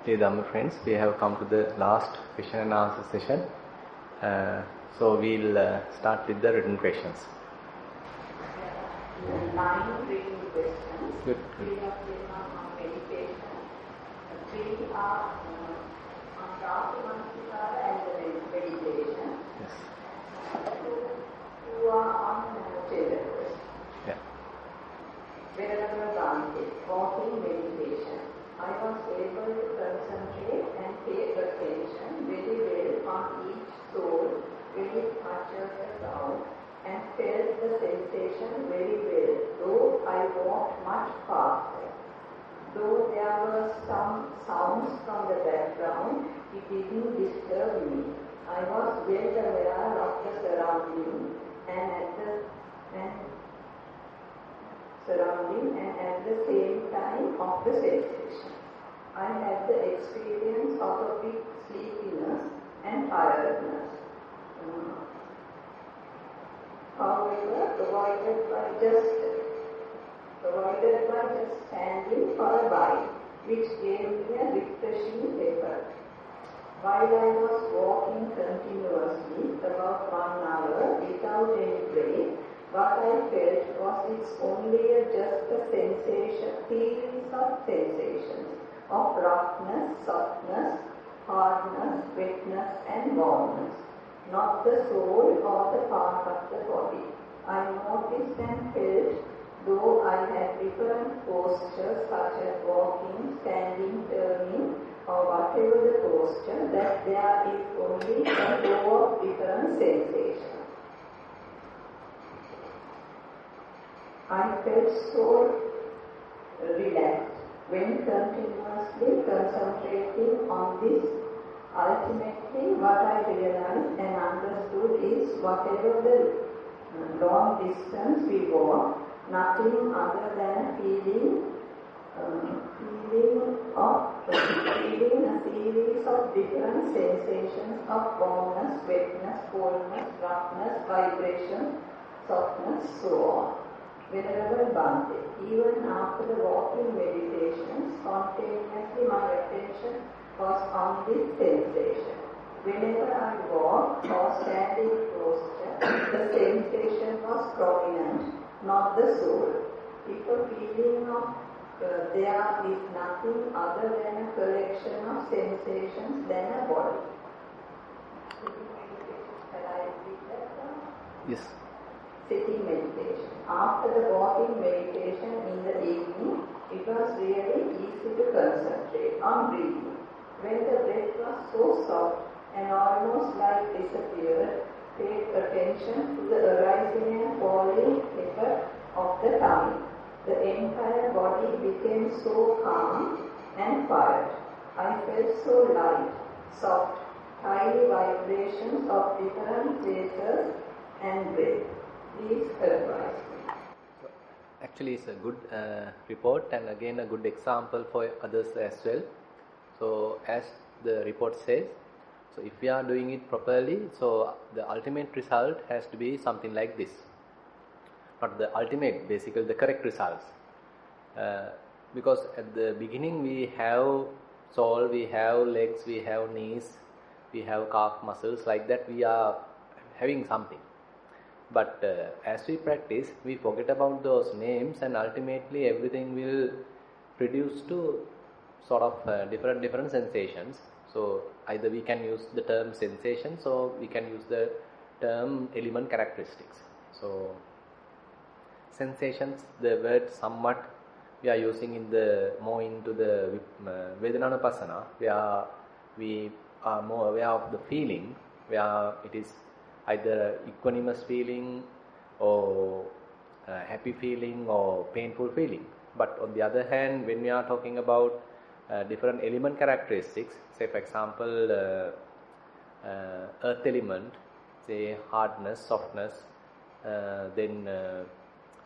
Dear Dhamma friends, we have come to the last question and answer session. So we'll start with the written questions. 9 written questions. Good. 3 of them are on meditation. 3 are on Rasa and the meditation. Yes. 2 are on Thero. Yeah. Wherever Bhante, walking meditation. I was able to concentrate and pay attention very well on each soul when it touches the ground and felt the sensation very well, though I walked much faster. Though there were some sounds from the background, it didn't disturb me. I was well aware of the surrounding and at the same time of the sensation. I had the experience of a big sleepiness and tiredness. However, avoided by just standing for a while, which gave me a refreshing effect. While I was walking continuously about 1 hour without any break, what I felt was it's only just a sensation, feelings of sensations of roughness, softness, hardness, wetness and warmness, not the soul or the part of the body. I noticed and felt, though I had different postures such as walking, standing, turning, or whatever the posture, that there is only a flow of different sensations. I felt so relaxed when continuously concentrating on this. Ultimately, what I realized and understood is whatever the long distance we walk, nothing other than feeling a series of different sensations of warmness, wetness, coldness, roughness, vibration, softness, so on. Wherever Bhante, even after the walking meditation, spontaneously my attention was on this sensation. Whenever I walked or stand in posture, the sensation was prominent, not the soul. If a feeling of there is nothing other than a collection of sensations than a body. Can I repeat that one? Yes. Sitting meditation. After the walking meditation in the evening, it was really easy to concentrate on breathing. When the breath was so soft and almost like disappeared, paid attention to the arising and falling effect of the tummy. The entire body became so calm and quiet. I felt so light, soft, tiny vibrations of different places and breath. Please advise me. Actually, it's a good report and again a good example for others as well. So, as the report says, so if we are doing it properly, so the ultimate result has to be something like this. Not the ultimate, basically the correct results. Because at the beginning we have soul, we have legs, we have knees, we have calf muscles, like that we are having something. But as we practice, we forget about those names and ultimately everything will reduce to sort of different sensations. So either we can use the term sensations or we can use the term element characteristics. So sensations, the word somewhat we are using in the more into the Vedananupasana, where we are more aware of the feeling, where it is either equanimous feeling or happy feeling or painful feeling. But on the other hand, when we are talking about different element characteristics, say for example earth element, say hardness, softness, then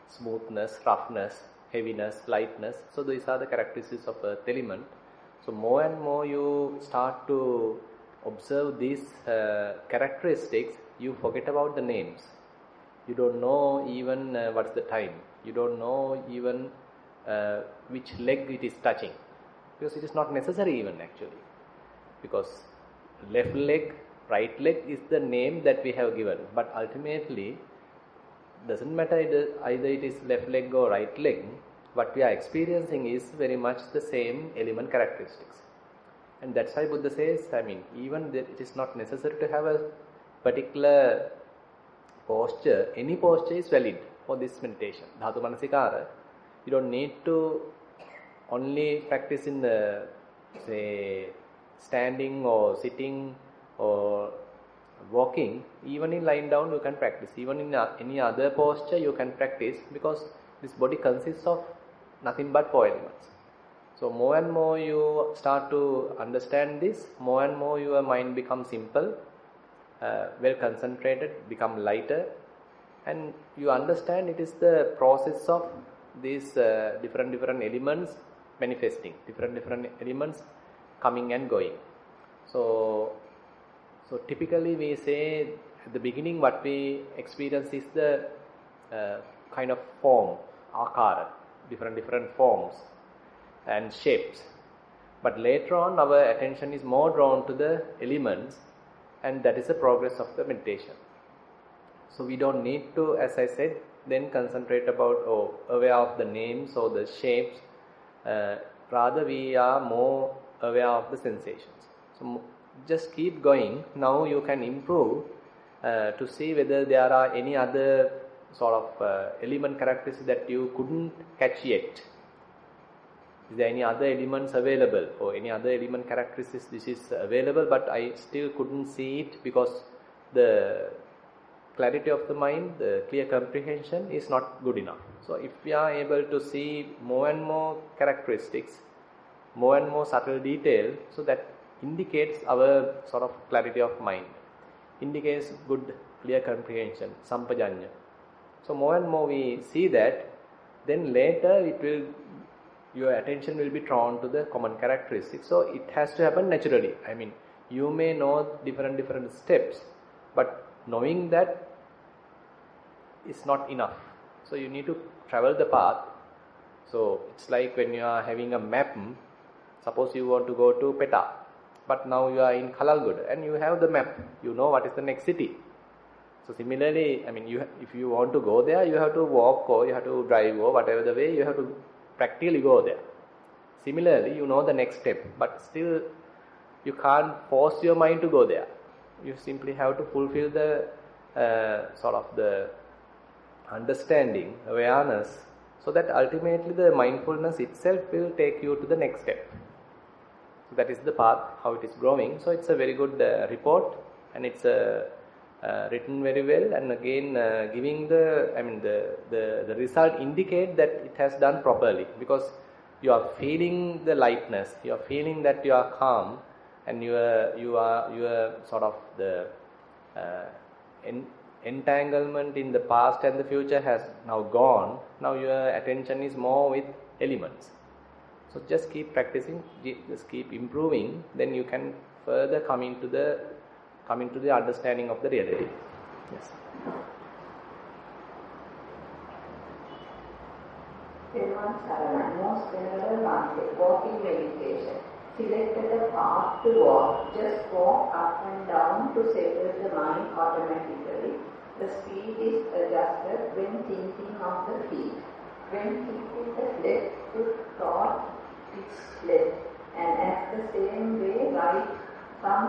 smoothness, roughness, heaviness, lightness. So these are the characteristics of earth element. So more and more you start to observe these characteristics, you forget about the names. You don't know even what's the time. You don't know even which leg it is touching. because it is not necessary even actually, because left leg, right leg is the name that we have given, but ultimately doesn't matter either it is left leg or right leg. What we are experiencing is very much the same element characteristics, and that's why Buddha says, even that it is not necessary to have a particular posture. Any posture is valid for this meditation. Dhatu Manasikara, you don't need to only practice in the, say, standing or sitting or walking. Even in lying down you can practice. Even in any other posture you can practice, because this body consists of nothing but four elements. So more and more you start to understand this, more and more your mind becomes simple, well concentrated, become lighter, and you understand it is the process of these different elements manifesting, different elements coming and going. So typically we say at the beginning what we experience is the kind of form, akara, different forms and shapes. But later on our attention is more drawn to the elements, and that is the progress of the meditation. So we don't need to, as I said, then concentrate about or aware of the names or the shapes. Rather we are more aware of the sensations. So just keep going. Now you can improve to see whether there are any other sort of element characteristics that you couldn't catch yet. Is there any other elements available, or any other element characteristics this is available but I still couldn't see it because the clarity of the mind, the clear comprehension is not good enough. So if we are able to see more and more characteristics, more and more subtle detail, so that indicates our sort of clarity of mind, indicates good clear comprehension, sampajanya. So more and more we see that, then later your attention will be drawn to the common characteristics. So it has to happen naturally. You may know different steps, but knowing that is not enough. So you need to travel the path. So it's like when you are having a map. Suppose you want to go to Peta, but now you are in Kalalgoda and you have the map. You know what is the next city. So similarly, if you want to go there, you have to walk or you have to drive or whatever the way, you have to practically go there. Similarly, you know the next step, but still you can't force your mind to go there. You simply have to fulfill the sort of the understanding, awareness, so that ultimately the mindfulness itself will take you to the next step. So that is the path, how it is growing. So it's a very good report, and it's written very well, and again giving the result indicate that it has done properly, because you are feeling the lightness, you are feeling that you are calm, and you are sort of the entanglement in the past and the future has now gone. Now your attention is more with elements. So just keep practicing, just keep improving, then you can further come into the understanding of the reality. Yes. Most venerable Bhante, walking meditation. Selected a path to walk, just walk up and down to settle the mind automatically. The speed is adjusted when thinking of the feet. When keeping the left foot thought, it's left, and at the same way right. Some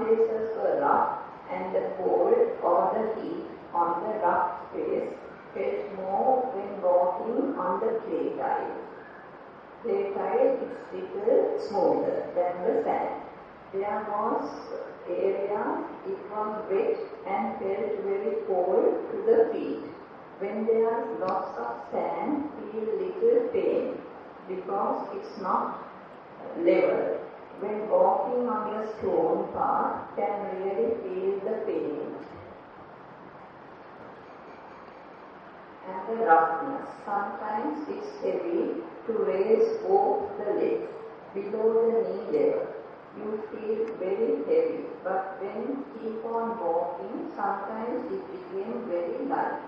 places were rough, and the cold or the heat on the rough space felt more when walking on the clay tile. Clay tile is little smoother than the sand. There was area it was wet and felt very cold to the feet. When there is lots of sand, feel little pain because it's not level. When walking on a stone path, can really feel the pain and the roughness. Sometimes it's heavy to raise both the legs below the knee level. You feel very heavy, but when keep on walking, sometimes it became very light.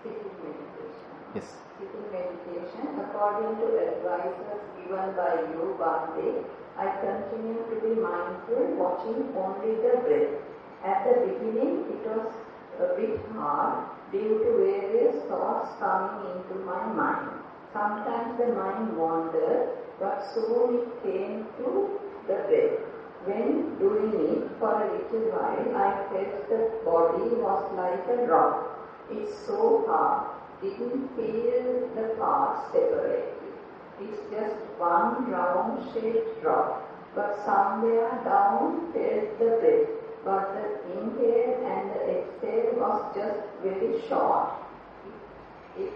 Sitting meditation. Yes. Sitting meditation, according according to advices given by you one day, I continue to be mindful, watching only the breath. At the beginning, it was a bit hard due to various thoughts coming into my mind. Sometimes the mind wandered, but soon it came to the breath. When doing it for a little while, I felt the body was like a rock. It's so hard. Didn't feel the parts separately. It's just one round-shaped rock, but somewhere down felt the breath. But the inhale and the exhale was just very short. It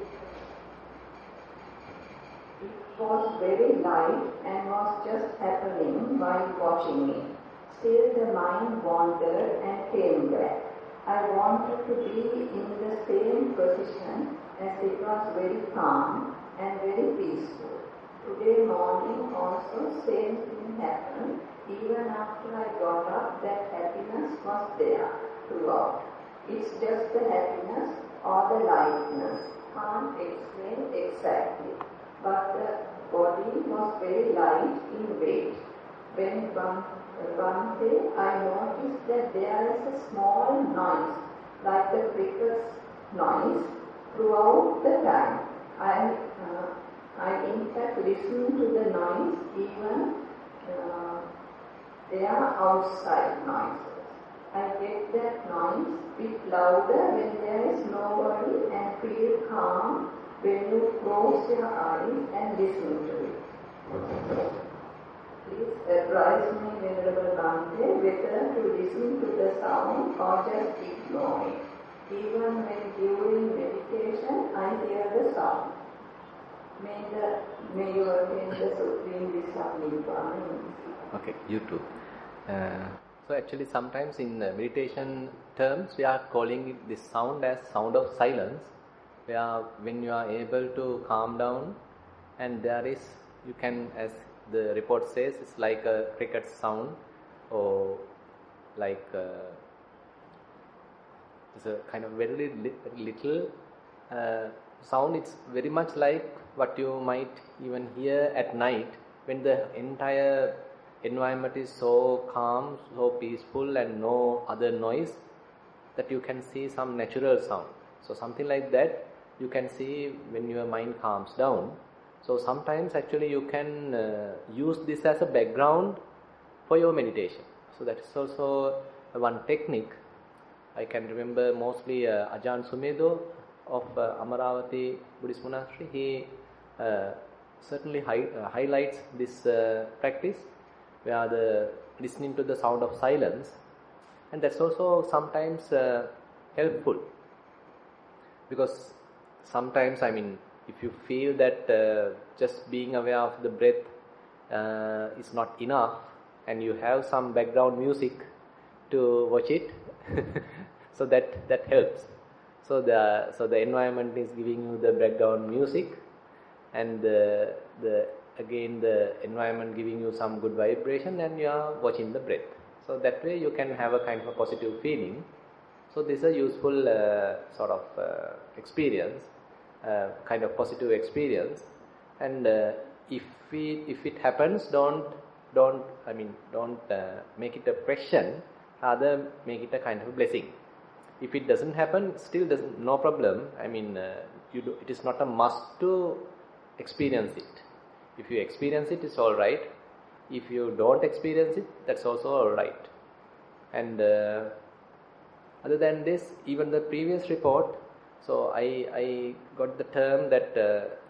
was very light and was just happening while watching it. Still the mind wandered and came back. I wanted to be in the same position as it was very calm and very peaceful. Today morning also same thing happened. Even after I got up, that happiness was there throughout. It's just the happiness or the lightness. Can't explain exactly. But the body was very light in weight. When one day I noticed that there is a small noise, like the cricket's noise, throughout the time. I in fact listened to the noise even they are outside noises. I get that noise a bit louder when there is nobody and feel calm when you close your eyes and listen to it. Please advise me, Venerable Bhante, whether to listen to the sound or just ignore it. Even when during meditation, I hear the sound. May you attain the supreme bliss of Nibbana. Okay, you too. So actually sometimes in meditation terms we are calling this sound as sound of silence, where when you are able to calm down and there is, you can, as the report says, it's like a cricket sound or like it's a kind of very little sound. It's very much like what you might even hear at night when the entire environment is so calm, so peaceful and no other noise, that you can see some natural sound. So something like that you can see when your mind calms down. So sometimes actually you can use this as a background for your meditation. So that is also one technique. I can remember mostly Ajahn Sumedho of Amaravati Buddhist Monastery. He certainly highlights this practice, where the listening to the sound of silence, and that's also sometimes helpful, because sometimes, I mean, if you feel that just being aware of the breath is not enough and you have some background music to watch it, so that helps. So the environment is giving you the background music, and the environment giving you some good vibration, and you are watching the breath. So that way you can have a kind of a positive feeling. So this is a useful sort of experience, kind of positive experience. And if it happens, don't make it a question. Rather, make it a kind of a blessing. If it doesn't happen, still no problem. I mean, it is not a must to experience it. If you experience it, it's all right. If you don't experience it, that's also all right. And other than this, even the previous report, so I got the term that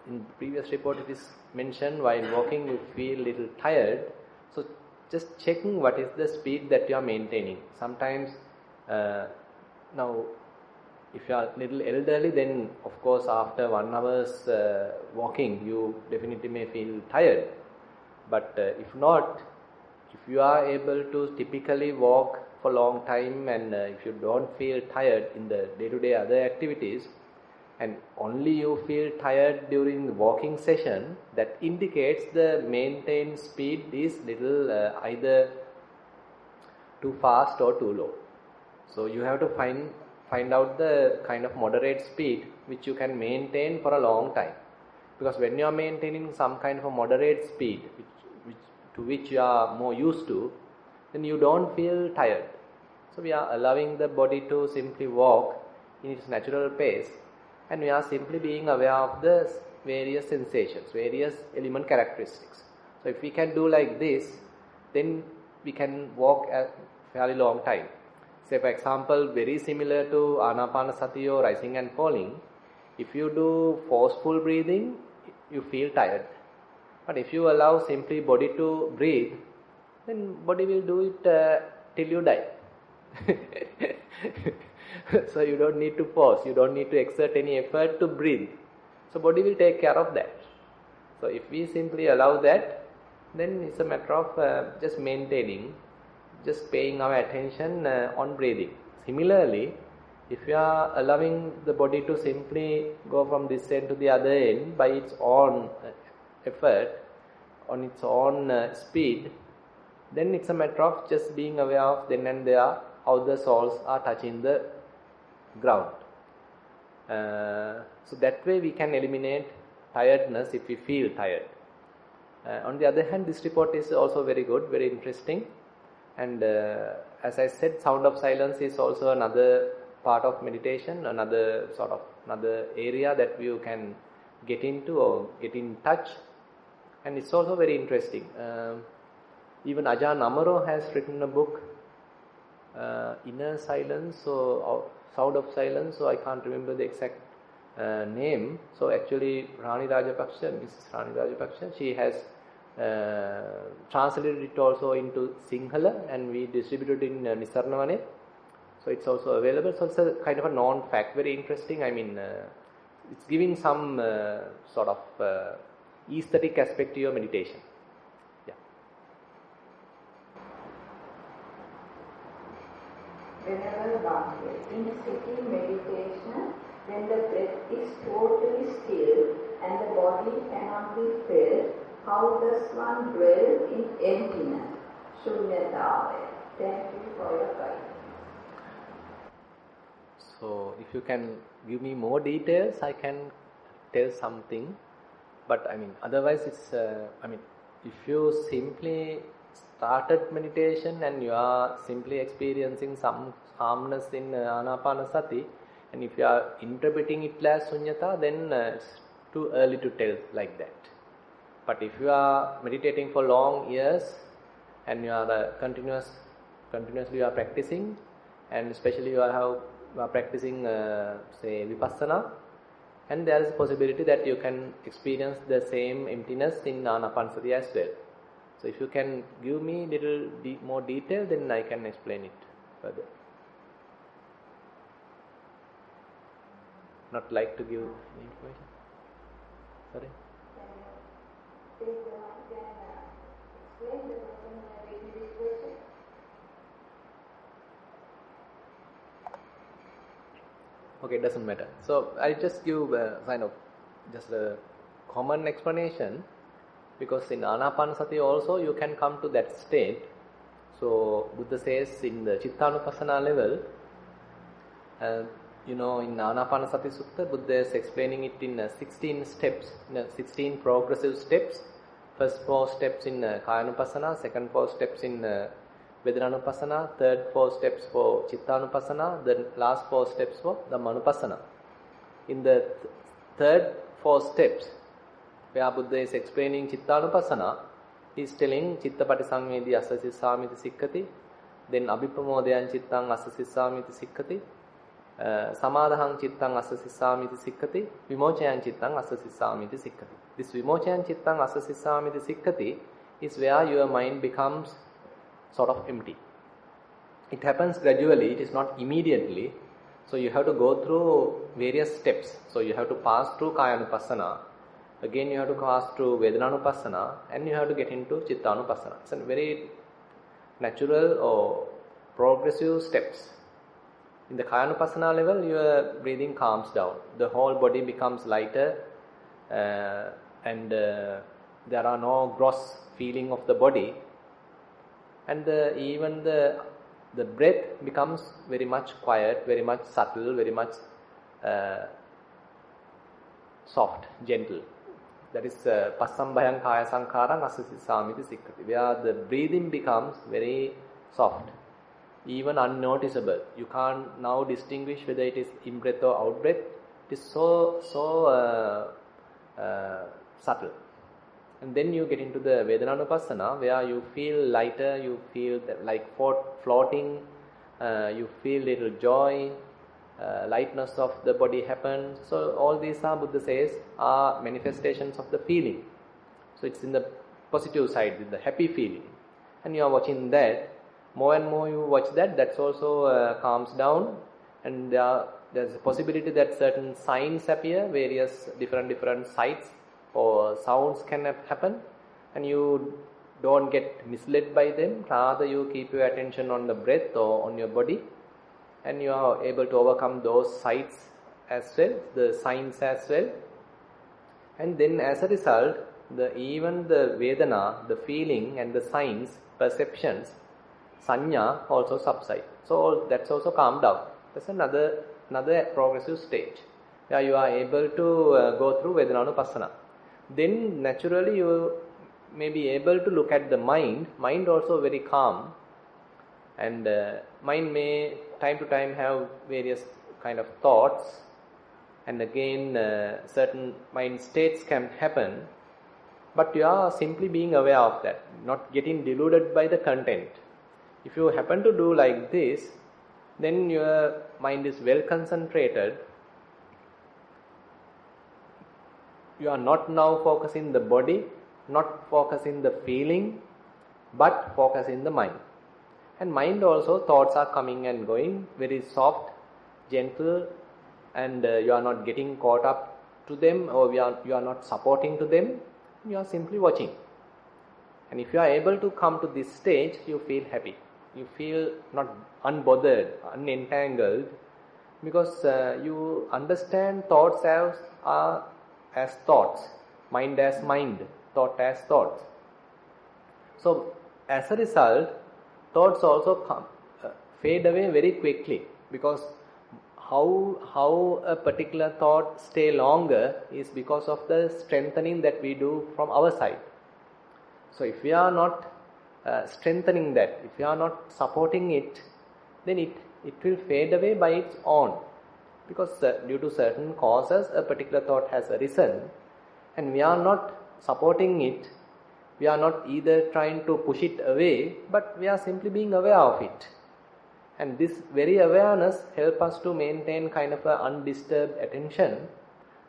in the previous report it is mentioned while walking you feel little tired. So just checking what is the speed that you are maintaining. Sometimes now, if you are little elderly, then of course after 1 hour's walking you definitely may feel tired. But if not, if you are able to typically walk for a long time, and if you don't feel tired in the day-to-day other activities, and only you feel tired during the walking session, that indicates the maintained speed is little either too fast or too low. So you have to find out the kind of moderate speed which you can maintain for a long time. Because when you are maintaining some kind of a moderate speed, to which you are more used to, then you don't feel tired. So we are allowing the body to simply walk in its natural pace, and we are simply being aware of the various sensations, various element characteristics. So if we can do like this, then we can walk a fairly long time. Say for example, very similar to Anapanasati or rising and falling, if you do forceful breathing, you feel tired. But if you allow simply body to breathe, then body will do it till you die. So you don't need to force, you don't need to exert any effort to breathe. So body will take care of that. So if we simply allow that, then it's a matter of just maintaining, just paying our attention on breathing. Similarly, if you are allowing the body to simply go from this end to the other end by its own effort, on its own speed, then it's a matter of just being aware of then and there how the soles are touching the ground. So that way we can eliminate tiredness if we feel tired. On the other hand, this report is also very good, very interesting, and as I said, sound of silence is also another part of meditation, another area that you can get into or get in touch, and it's also very interesting. Even Ajahn Amaro has written a book, Inner Silence or Sound of Silence, so I can't remember the exact name. So actually Mrs. Rani Rajapaksha, she has translated it also into Sinhala, and we distributed in Nissarana. So it's also available. So it's a kind of a known fact, very interesting. I mean, it's giving some aesthetic aspect to your meditation. Yeah. Whenever Bhakti, in sitting meditation, when the breath is totally still and the body cannot be felt, how does one dwell in emptiness, shunyatavaya? Thank you for your guidance. So if you can give me more details, I can tell something. But I mean, otherwise it's, if you simply started meditation and you are simply experiencing some calmness in Anapanasati, and if you are interpreting it as Sunyata, then it's too early to tell like that. But if you are meditating for long years and you are continuously you are practicing, and especially you are practicing say Vipassana, and there is a possibility that you can experience the same emptiness in Anapanasati as well. So if you can give me little more detail, then I can explain it further. Not like to give any information. Sorry. Okay, it doesn't matter. So I just give just a common explanation, because in Anapanasati also you can come to that state. So Buddha says in the Chittanupassana level, in Anapanasati Sutta, Buddha is explaining it in 16 steps, 16 progressive steps. First 4 steps in Kayanupassana, second 4 steps in Vedananupassana, third 4 steps for Chittanupassana, then last 4 steps for Dhammanupassana. In the third 4 steps, where Buddha is explaining Chittanupassana, he is telling Chitta Patisamvedi Asasissamiti Sikkati, then Abhipramodayan Chittang Asasissamiti Sikkati, Samadahang Chittang Asasissamiti Sikkati, Vimochayan Chittang Asasissamiti Sikkati. This Vimochayan Chittang Asasissamiti Sikkati is where your mind becomes sort of empty. It happens gradually, it is not immediately. So you have to go through various steps. So you have to pass through Kayanupassana, again you have to pass through Vedananupassana, and you have to get into Chittanupassana. It's a very natural or progressive steps. In the Kayanupassana level, your breathing calms down. The whole body becomes lighter, and there are no gross feeling of the body, and even the breath becomes very much quiet, very much subtle, very much soft, gentle. That is Passambhayam Kaya Sankharam Asasisamiti Sikkati, where the breathing becomes very soft, even unnoticeable. You can't now distinguish whether it is in-breath or out-breath. It is so subtle. And then you get into the Vedananupassana, where you feel lighter, you feel like floating, you feel little joy, lightness of the body happens. So all these are, Buddha says, are manifestations of the feeling. So it's in the positive side, with the happy feeling. And you are watching that. More and more you watch that, that's also calms down. And there's a possibility that certain signs appear, various different sights or sounds can happen, and you don't get misled by them. Rather, you keep your attention on the breath or on your body, and you are able to overcome those sights as well, the signs as well. And then as a result, even the Vedana, the feeling and the signs, perceptions, Sanya also subside. So that's also calmed down. That's another progressive stage where you are able to go through Vedananupassana. Then naturally you may be able to look at the mind also very calm, and mind may time to time have various kind of thoughts, and again certain mind states can happen, but you are simply being aware of that, not getting deluded by the content. If you happen to do like this, then your mind is well concentrated. You are not now focusing the body, not focusing the feeling, but focusing the mind. And mind also, thoughts are coming and going, very soft, gentle, and you are not getting caught up to them, or you are not supporting to them. You are simply watching. And if you are able to come to this stage, you feel happy. You feel not unbothered, unentangled, because you understand thoughts as thoughts, mind as mind, thought as thoughts. So as a result, thoughts also fade away very quickly, because how a particular thought stay longer is because of the strengthening that we do from our side. So if we are not strengthening that, if we are not supporting it, then it will fade away by its own. Because due to certain causes, a particular thought has arisen, and we are not supporting it. We are not either trying to push it away, but we are simply being aware of it. And this very awareness helps us to maintain kind of an undisturbed attention.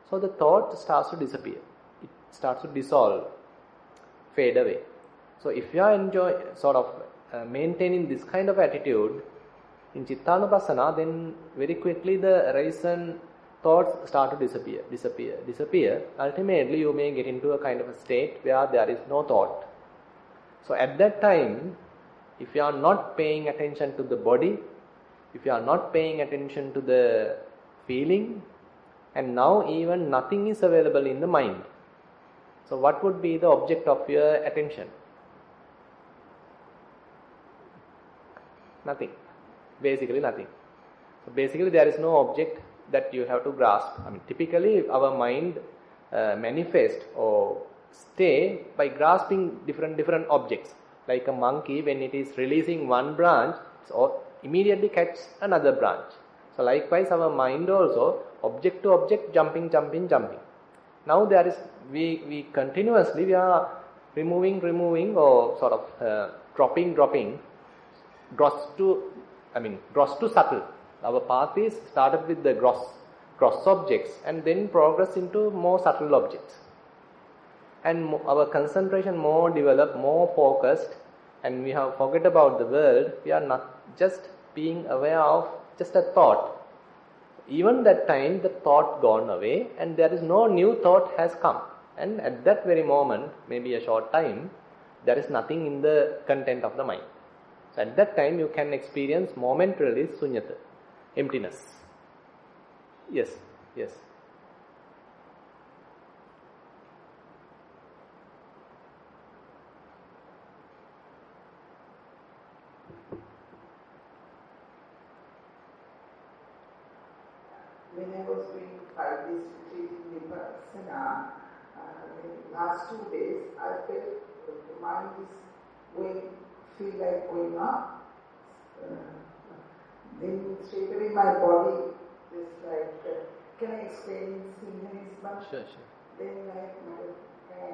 So the thought starts to disappear. It starts to dissolve, fade away. So if you are maintaining this kind of attitude in Chittanupassana, then very quickly the arisen thoughts start to disappear. Ultimately, you may get into a kind of a state where there is no thought. So at that time, if you are not paying attention to the body, if you are not paying attention to the feeling, and now even nothing is available in the mind. So what would be the object of your attention? Nothing. Basically nothing. So basically there is no object that you have to grasp. I mean, typically our mind manifests or stay by grasping different objects. Like a monkey, when it is releasing one branch, so immediately catches another branch. So likewise our mind also, object to object, jumping. Now there is, we continuously we are removing or sort of dropping, gross to subtle. Our path is started with the gross objects and then progress into more subtle objects. And our concentration more developed, more focused, and we have forget about the world. We are not just being aware of just a thought. Even that time, the thought gone away, and there is no new thought has come. And at that very moment, maybe a short time, there is nothing in the content of the mind. So at that time, you can experience momentarily sunyata, emptiness. Yes. When I was doing 5 days retreat in Vipassana, last 2 days, I felt the mind is feel like going up. Then straight away my body is like, can I explain in Sinhalese? Sure. Then like,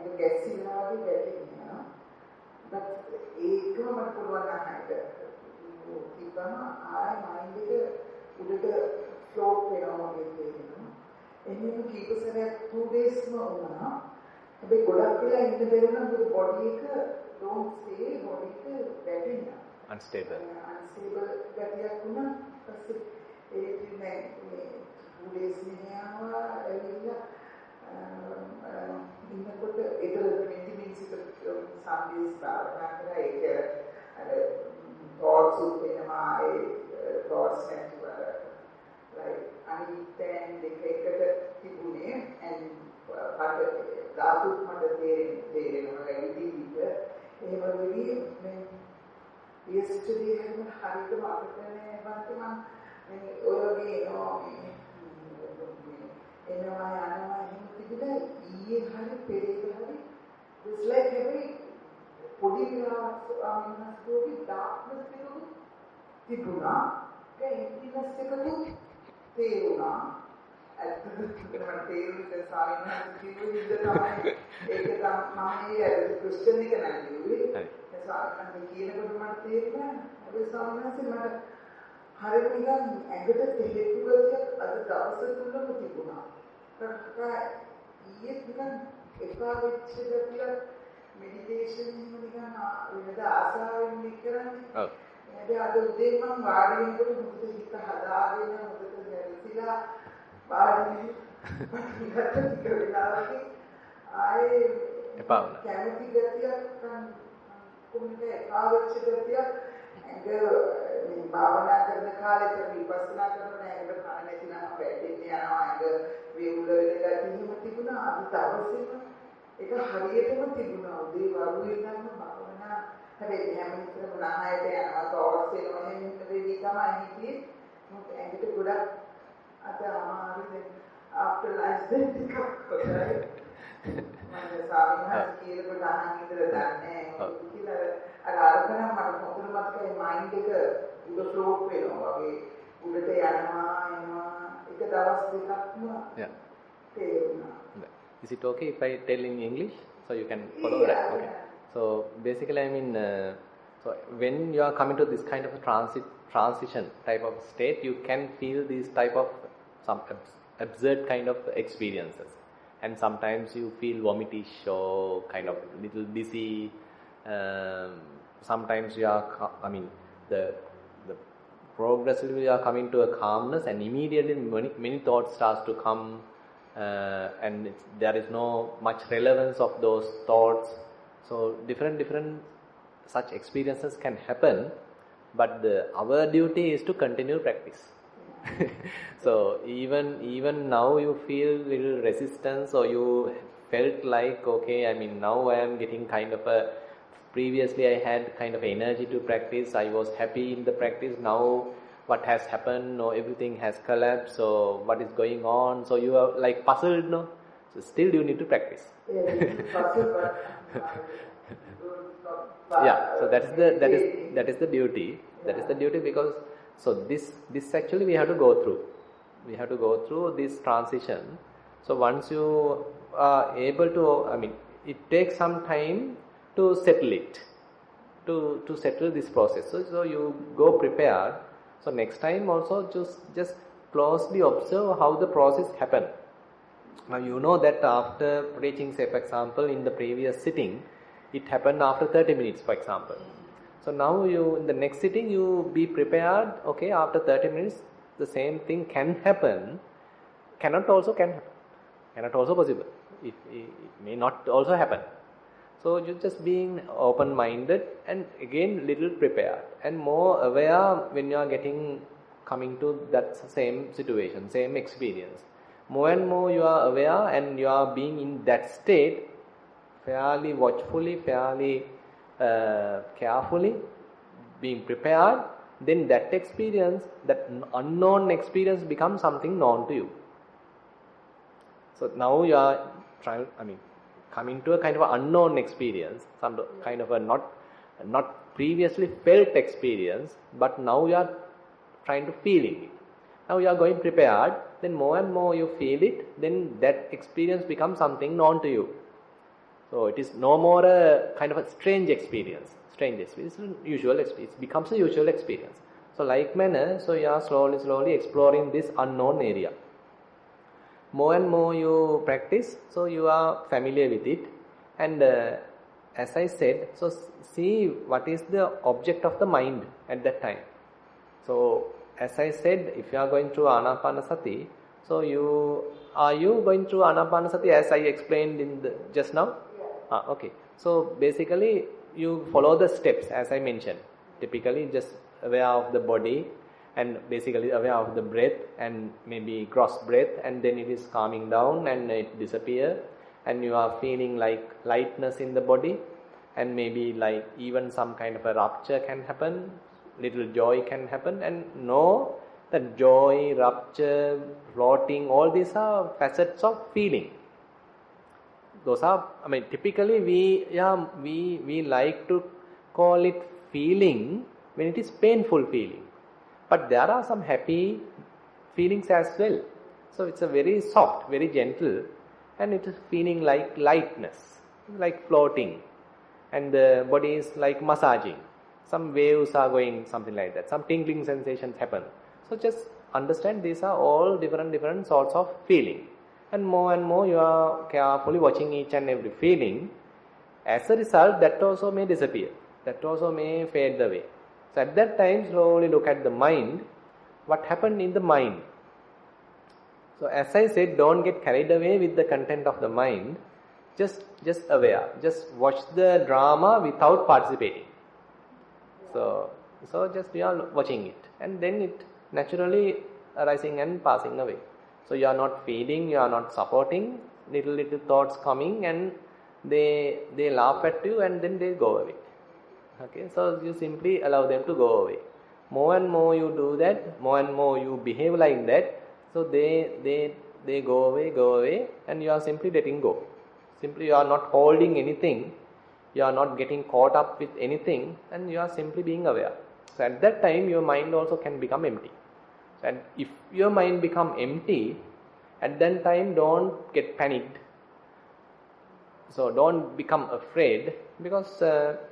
the gassy getting here. But ඒකම මට පුළුවන් අහන්න. තිබ්බම ආය mind එක උඩට float වෙනවා වගේ තේරෙනවා. එන්නේ කීප සැරයක් 2 daysම වුණා. හැබැයි ගොඩක් වෙලා ඉන්න බැරුණා මොකද බොඩි එක don't stay බොඩි එක වැටෙනවා. Unstable ගතියක් වුණා. ඊපස්සේ ඒ මේ 2 days මෙහාම ඇවිල්ලා ඉන්නකොට ඒතර 20 minutes some days භාවනා කරා ඒක thoughts වෙනවා ඒ thoughts නැතුව like අනිත්යෙන් දෙකකට තිබුණේ and ධාතුත් මට තේරෙනවා විදිහට එහෙම වෙවි මේ yesterday හැම හරියටම අපිට නේ වන්ට මම ඔය වගේ එනවා යනවා එහෙම තිබුණා ඊයේ හරි පෙරේද හරි it's like every පොඩි විනාශකෝගේ darkness එකක තිබුණා ඒ emptiness එකකුත් තේරුණා ඇත්තටම තේරුණේ සායනස් කිව්වෙ ඉඳ තමයි ඒක තමයි ඒ ක්වෙස්චන් එක නැන්නේ ඒ සායනස් කියනකොට මට තේරුණා ඒ සායනස් මට හරියට නිකන් ඇඟට තෙහෙතුවක් අද දවස් තුනම තිබුණා ඊයේ නිකන් එපා වෙච්ච දෙයක් මෙඩිටේෂන් එහෙම නිකන් වෙනද ආසාවෙන් කරන්නේ. ඔව්. ඒ අද උදේ මම වාඩි වෙනකොට මුකුත් හිත හදාගෙන මුකුත් නැතිලා වාඩි ඉකට වෙලාවකදී ආයේ එපා වුණා. කැමති ගතියක් කොහොමද එපා වෙච්ච ගතියක් මේ භාවනා කරන කාලේ විපස්සනා කරන ඇඟට කන නැතිනම් වැටෙන්නේ යනවා ඇඟ වේවුල වෙන ගැටීම තිබුණා අද දවසේම ඒක හරියටම තිබුණා උදේ වරුවේ ඉඳන් භාවනා හැබැයි හැම විටම 9ට යනවා තෝරස් වෙනවා එහෙම වෙවි තමයි හිටියේ මොකද ඇඟට ගොඩක් අද අමාරුයි after lunch දෙක කොටයි මම සාමිනා කියලා ගණන් ඉඳලා දන්නේ කියලා අරගෙන මට මොකද මතකයි මයින්ඩ් එක උඩ ෆ්ලෝට් වෙනවා වගේ උඩට යනවා එනවා එක දවස් දෙකක්ම තේරුණා. Is it okay if I tell in English so you can follow that? Okay. So basically, I mean, so when you are coming to this kind of a transition type of state, you can feel these type of some absurd kind of experiences, and sometimes you feel vomitish or kind of little dizzy. Sometimes you are, I mean, the progressively you are coming to a calmness, and immediately many thoughts starts to come. And there is no much relevance of those thoughts. So different such experiences can happen, but our duty is to continue practice. So even now you feel little resistance, or you felt like, okay, I mean, now I am getting kind of a, previously I had kind of energy to practice, I was happy in the practice, now what has happened, or everything has collapsed, so what is going on, so you are like puzzled, no? So still you need to practice. Yeah, so that is the duty. That is the duty, because so this actually we have to go through. We have to go through this transition. So once you are able to, I mean, it takes some time to settle it, to settle this process. So you go prepared. So next time also just closely observe how the process happened. Now you know that after preaching, say for example in the previous sitting, it happened after 30 minutes for example. So now you in the next sitting you be prepared, okay, after 30 minutes the same thing can happen, cannot also possible. It may not also happen. So you just being open-minded and again little prepared and more aware when you are coming to that same situation, same experience. More and more you are aware and you are being in that state fairly watchfully, fairly carefully, being prepared, then that experience, that unknown experience becomes something known to you. So now you are coming to a kind of unknown experience, some kind of a not previously felt experience, but now you are trying to feeling it. Now you are going prepared, then more and more you feel it, then that experience becomes something known to you. So it is no more a kind of a strange experience. Strange experience, usual experience. It becomes a usual experience. So like manner, so you are slowly exploring this unknown area. More and more you practice, so you are familiar with it. And as I said, so see what is the object of the mind at that time. So as I said, if you are going through Anapanasati, so are you going through Anapanasati as I explained in just now? Yeah. Okay. So basically you follow the steps as I mentioned. Typically just aware of the body and basically aware of the breath and maybe gross breath, and then it is calming down and it disappears, and you are feeling like lightness in the body, and maybe like even some kind of a rapture can happen, little joy can happen, and know that joy, rapture, floating, all these are facets of feeling. Those are, typically we like to call it feeling when it is painful feeling. But there are some happy feelings as well. So it's a very soft, very gentle, and it is feeling like lightness, like floating, and the body is like massaging. Some waves are going, something like that. Some tingling sensations happen. So just understand these are all different sorts of feeling. And more you are carefully watching each and every feeling. As a result, that also may disappear. That also may fade away. So at that time, slowly look at the mind. What happened in the mind? So as I said, don't get carried away with the content of the mind. Just aware. Just watch the drama without participating. So just you are watching it, and then it naturally arising and passing away. So you are not feeding, you are not supporting. Little thoughts coming, and they laugh at you, and then they go away. Okay, so you simply allow them to go away. More and more you do that, more and more you behave like that. So they go away, and you are simply letting go. Simply you are not holding anything. You are not getting caught up with anything, and you are simply being aware. So at that time your mind also can become empty. So and if your mind become empty, at that time don't get panicked. So don't become afraid, because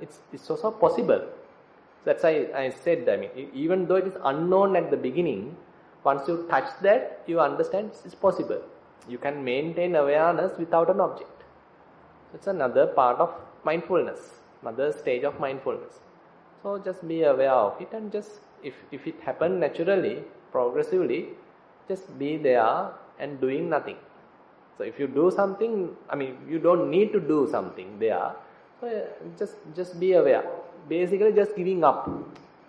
it's also possible. That's why I said, even though it is unknown at the beginning, once you touch that, you understand it's possible. You can maintain awareness without an object. It's another part of mindfulness, another stage of mindfulness. So just be aware of it, and just if it happens naturally, progressively, just be there and doing nothing. So if you do something, you don't need to do something there. So just be aware. Basically just giving up.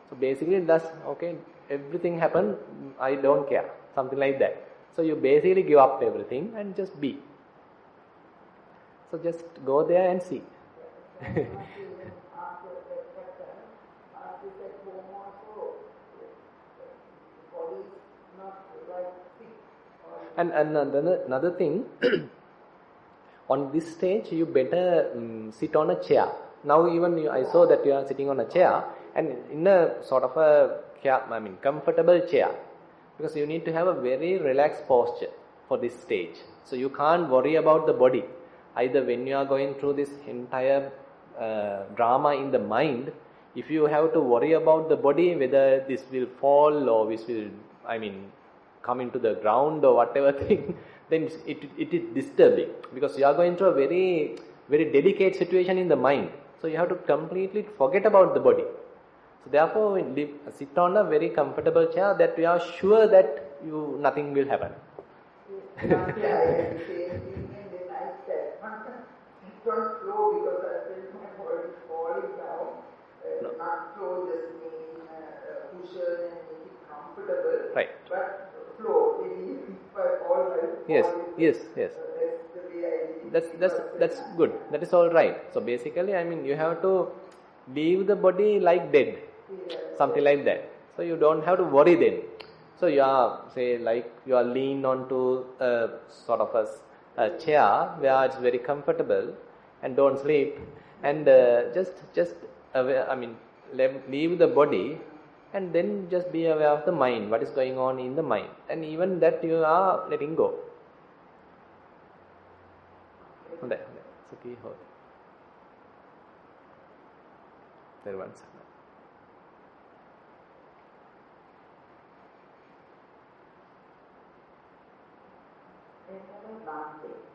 So basically that's okay, everything happened, I don't care. Something like that. So you basically give up everything and just be. So just go there and see. And another thing, on this stage you better sit on a chair. Now even I saw that you are sitting on a chair, and in a sort of a comfortable chair, because you need to have a very relaxed posture for this stage. So you can't worry about the body. Either when you are going through this entire drama in the mind, if you have to worry about the body, whether this will fall or this will, come into the ground or whatever thing, then it is disturbing, because you are going through a very, very delicate situation in the mind. So you have to completely forget about the body. So therefore, sit on a very comfortable chair that you are sure that nothing will happen. Don't flow, because I feel my body falling down. Not flow just mean cushion and make it comfortable. Right. But flow, maybe if I fall, I Yes. That's the way I That's good. That is all right. So basically, you have to leave the body like dead, something like that. So you don't have to worry then. So you are, say, like you are lean onto a sort of a a chair where it's very comfortable, and don't sleep, and just aware, leave the body, and then just be aware of the mind, what is going on in the mind, and even that you are letting go.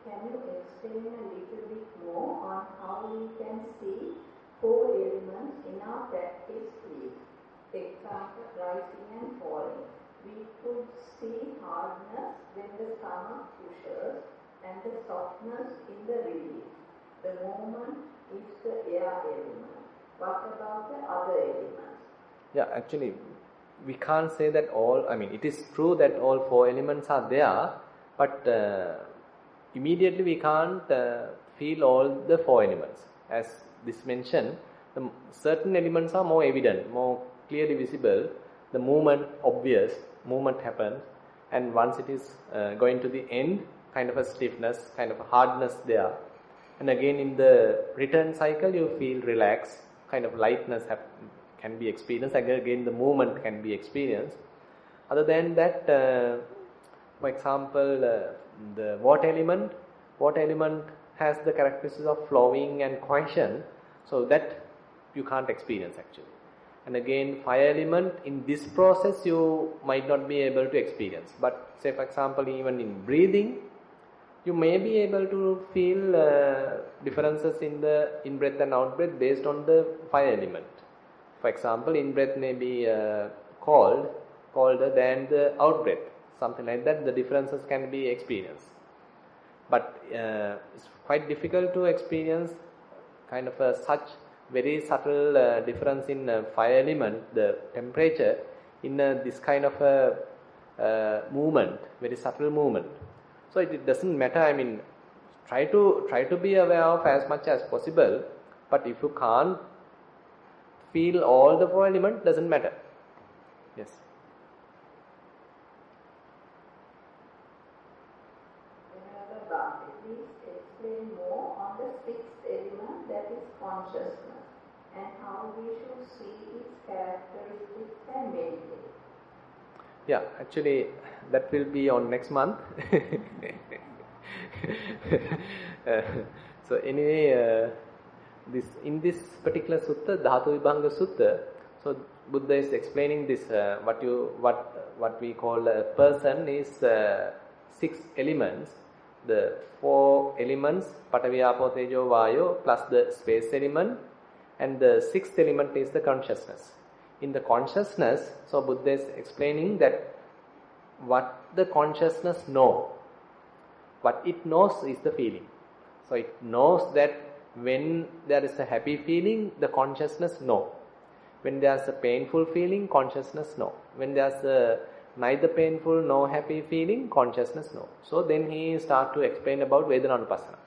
Can you explain a little bit more on how we can see 4 elements in our practice, please? Example, rising and falling. We could see hardness when the stomach pushes and the softness in the release. The movement is the air element. What about the other elements? Yeah, actually, we can't say that all, it is true that all 4 elements are there, but immediately we can't feel all the 4 elements. As this mentioned, certain elements are more evident, more clearly visible. The movement, obvious, movement happens, and once it is going to the end, kind of a stiffness, kind of a hardness there. And again in the return cycle, you feel relaxed, kind of lightness can be experienced. Again the movement can be experienced. Other than that, for example, the water element has the characteristics of flowing and cohesion, so that you can't experience actually. And again, fire element, in this process you might not be able to experience. But say for example, even in breathing, you may be able to feel differences in the in-breath and out-breath based on the fire element. For example, in-breath may be colder than the out-breath. Something like that, the differences can be experienced. But it's quite difficult to experience kind of such very subtle difference in fire element, the temperature, in this kind of a movement, very subtle movement. So it doesn't matter, try to be aware of as much as possible, but if you can't feel all the 4 elements, doesn't matter. Yes. Please explain more on the 6th element, that is consciousness, and how we should see its characteristics and meditate. Yeah, actually that will be on next month. So anyway, in this particular sutta, Dhatu Vibhanga Sutta, so Buddha is explaining this, what we call a person is 6 elements. The 4 elements, Patavi, Apo, Tejo, Vayo, plus the space element, and the 6th element is the consciousness. In the consciousness, so Buddha is explaining that what the consciousness knows. What it knows is the feeling. So it knows that when there is a happy feeling, the consciousness knows. When there is a painful feeling, consciousness knows. When there is a neither painful nor happy feeling, consciousness knows. So then he starts to explain about Vedananupassana.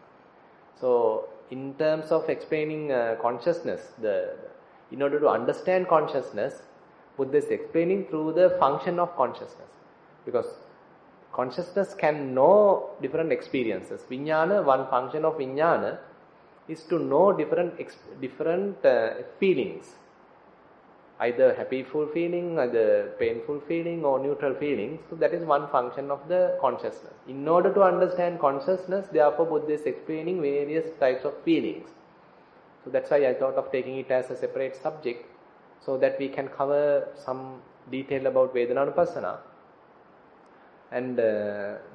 So in terms of explaining consciousness, in order to understand consciousness, Buddha is explaining through the function of consciousness. Because consciousness can know different experiences. Vijnana, one function of Vijnana is to know different feelings. Either happyful feeling, either painful feeling, or neutral feelings. So that is one function of the consciousness. In order to understand consciousness, therefore Buddha is explaining various types of feelings. So that's why I thought of taking it as a separate subject, so that we can cover some detail about Vedananupassana. And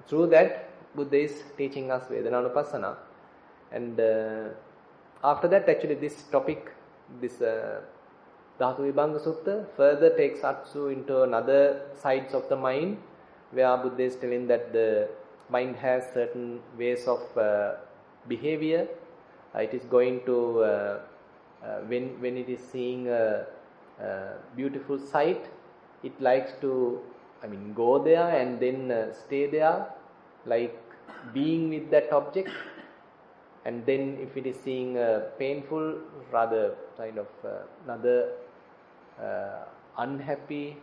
through that, Buddha is teaching us Vedananupassana. And after that, actually this topic, this Dhatu Vibhanga Sutta further takes us into another sides of the mind, where Buddha is telling that the mind has certain ways of behavior. It is going to, when it is seeing a beautiful sight, it likes to, go there and then stay there, like being with that object. And then if it is seeing a painful, rather kind of another unhappy,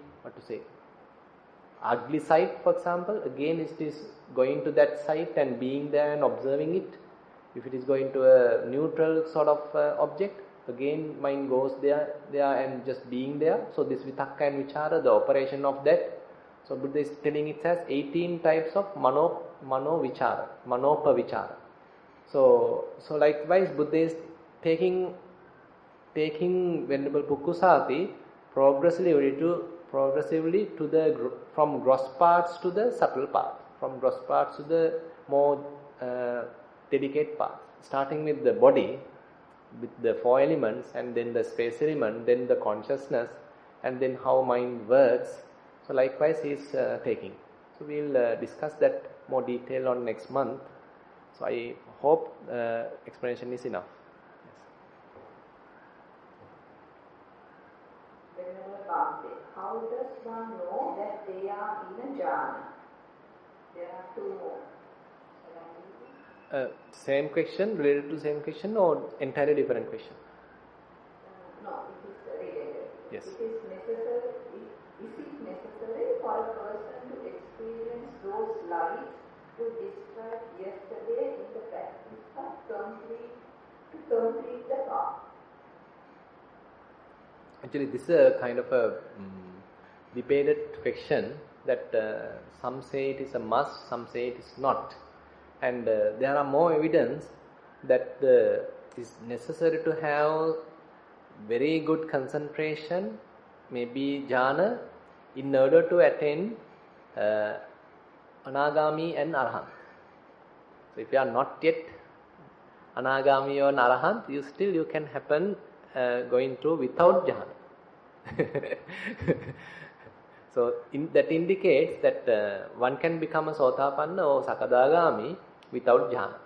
ugly sight, for example, again it is going to that sight and being there and observing it. If it is going to a neutral sort of object, again mind goes there and just being there. So this vitakka and vichara, the operation of that. So Buddha is telling it as 18 types of mano vichara, manopa vichara. So likewise Buddha is taking Venerable Pukkusati progressively to the from gross parts to the subtle parts, from gross parts to the more delicate parts, starting with the body, with the 4 elements, and then the space element, then the consciousness, and then how mind works. So likewise he is taking. So we will discuss that more detail on next month. So I hope explanation is enough. How does one know that they are in a jhana? There are 2 more. Same question, related to same question, or entirely different question? No, it is related. Yes. Is it necessary for a person to experience those lights to describe yesterday in the practice of complete the path? Actually, this is a kind of a debated question that some say it is a must, some say it is not. And there are more evidence that it is necessary to have very good concentration, maybe jhana, in order to attain anagami and arahant. So if you are not yet anagami or arahant, you can happen going through without jhana. So that indicates that one can become a sotapanna or sakadagami without jhana.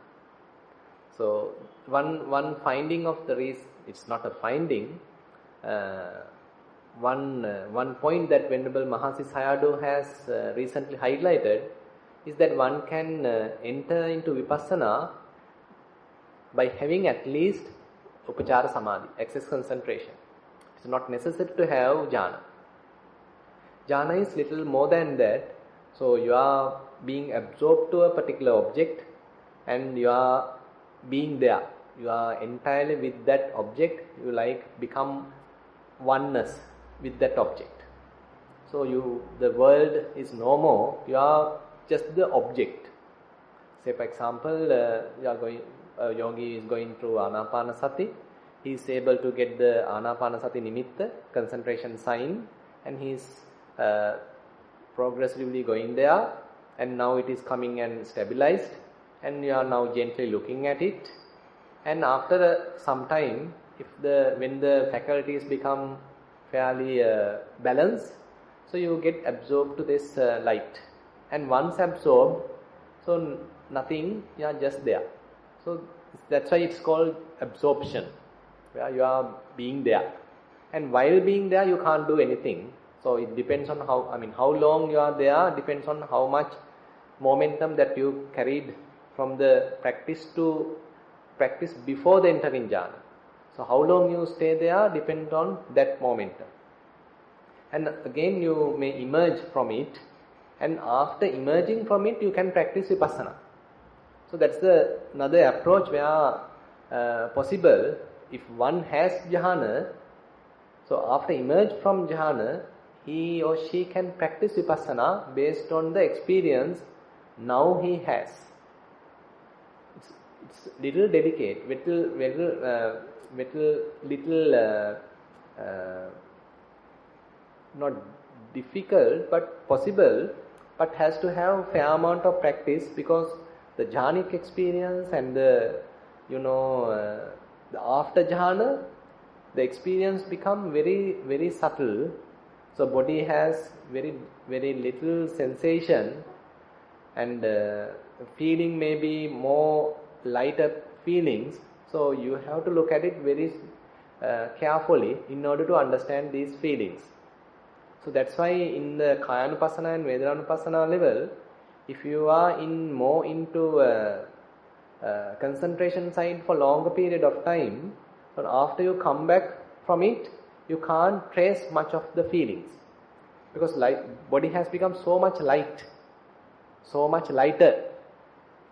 So one finding of the reason, it's not a finding, one point that Venerable Mahasi Sayadaw has recently highlighted is that one can enter into vipassana by having at least upachara samadhi, excess concentration. It's not necessary to have jhana. Jhana is little more than that. So you are being absorbed to a particular object and you are being there. You are entirely with that object. You become oneness with that object. So the world is no more. You are just the object. Say for example, a yogi is going through anapanasati. He is able to get the anapanasati nimitta, concentration sign, and he is progressively going there, and now it is coming and stabilized, and you are now gently looking at it. And after some time, when the faculties become fairly balanced, so you get absorbed to this light. And once absorbed, so nothing, you are just there. So that's why it's called absorption, where you are being there. And while being there, you can't do anything. So it depends on how long you are there, depends on how much momentum that you carried from the practice to practice before the entering jhana. So how long you stay there depends on that momentum. And again you may emerge from it, and after emerging from it you can practice vipassana. So that's another approach where possible, if one has jhana, so after emerge from jhana, he or she can practice vipassana based on the experience now he has. It's little delicate, not difficult but possible, but has to have fair amount of practice, because the jhanic experience and the after jhana, the experience become very, very subtle. So body has very, very little sensation, and feeling may be more lighter feelings. So you have to look at it very carefully in order to understand these feelings. So that's why in the Kayanupassana and Vedananupassana level, if you are more into concentration side for longer period of time, so after you come back from it, you can't trace much of the feelings. Because body has become so much light, so much lighter.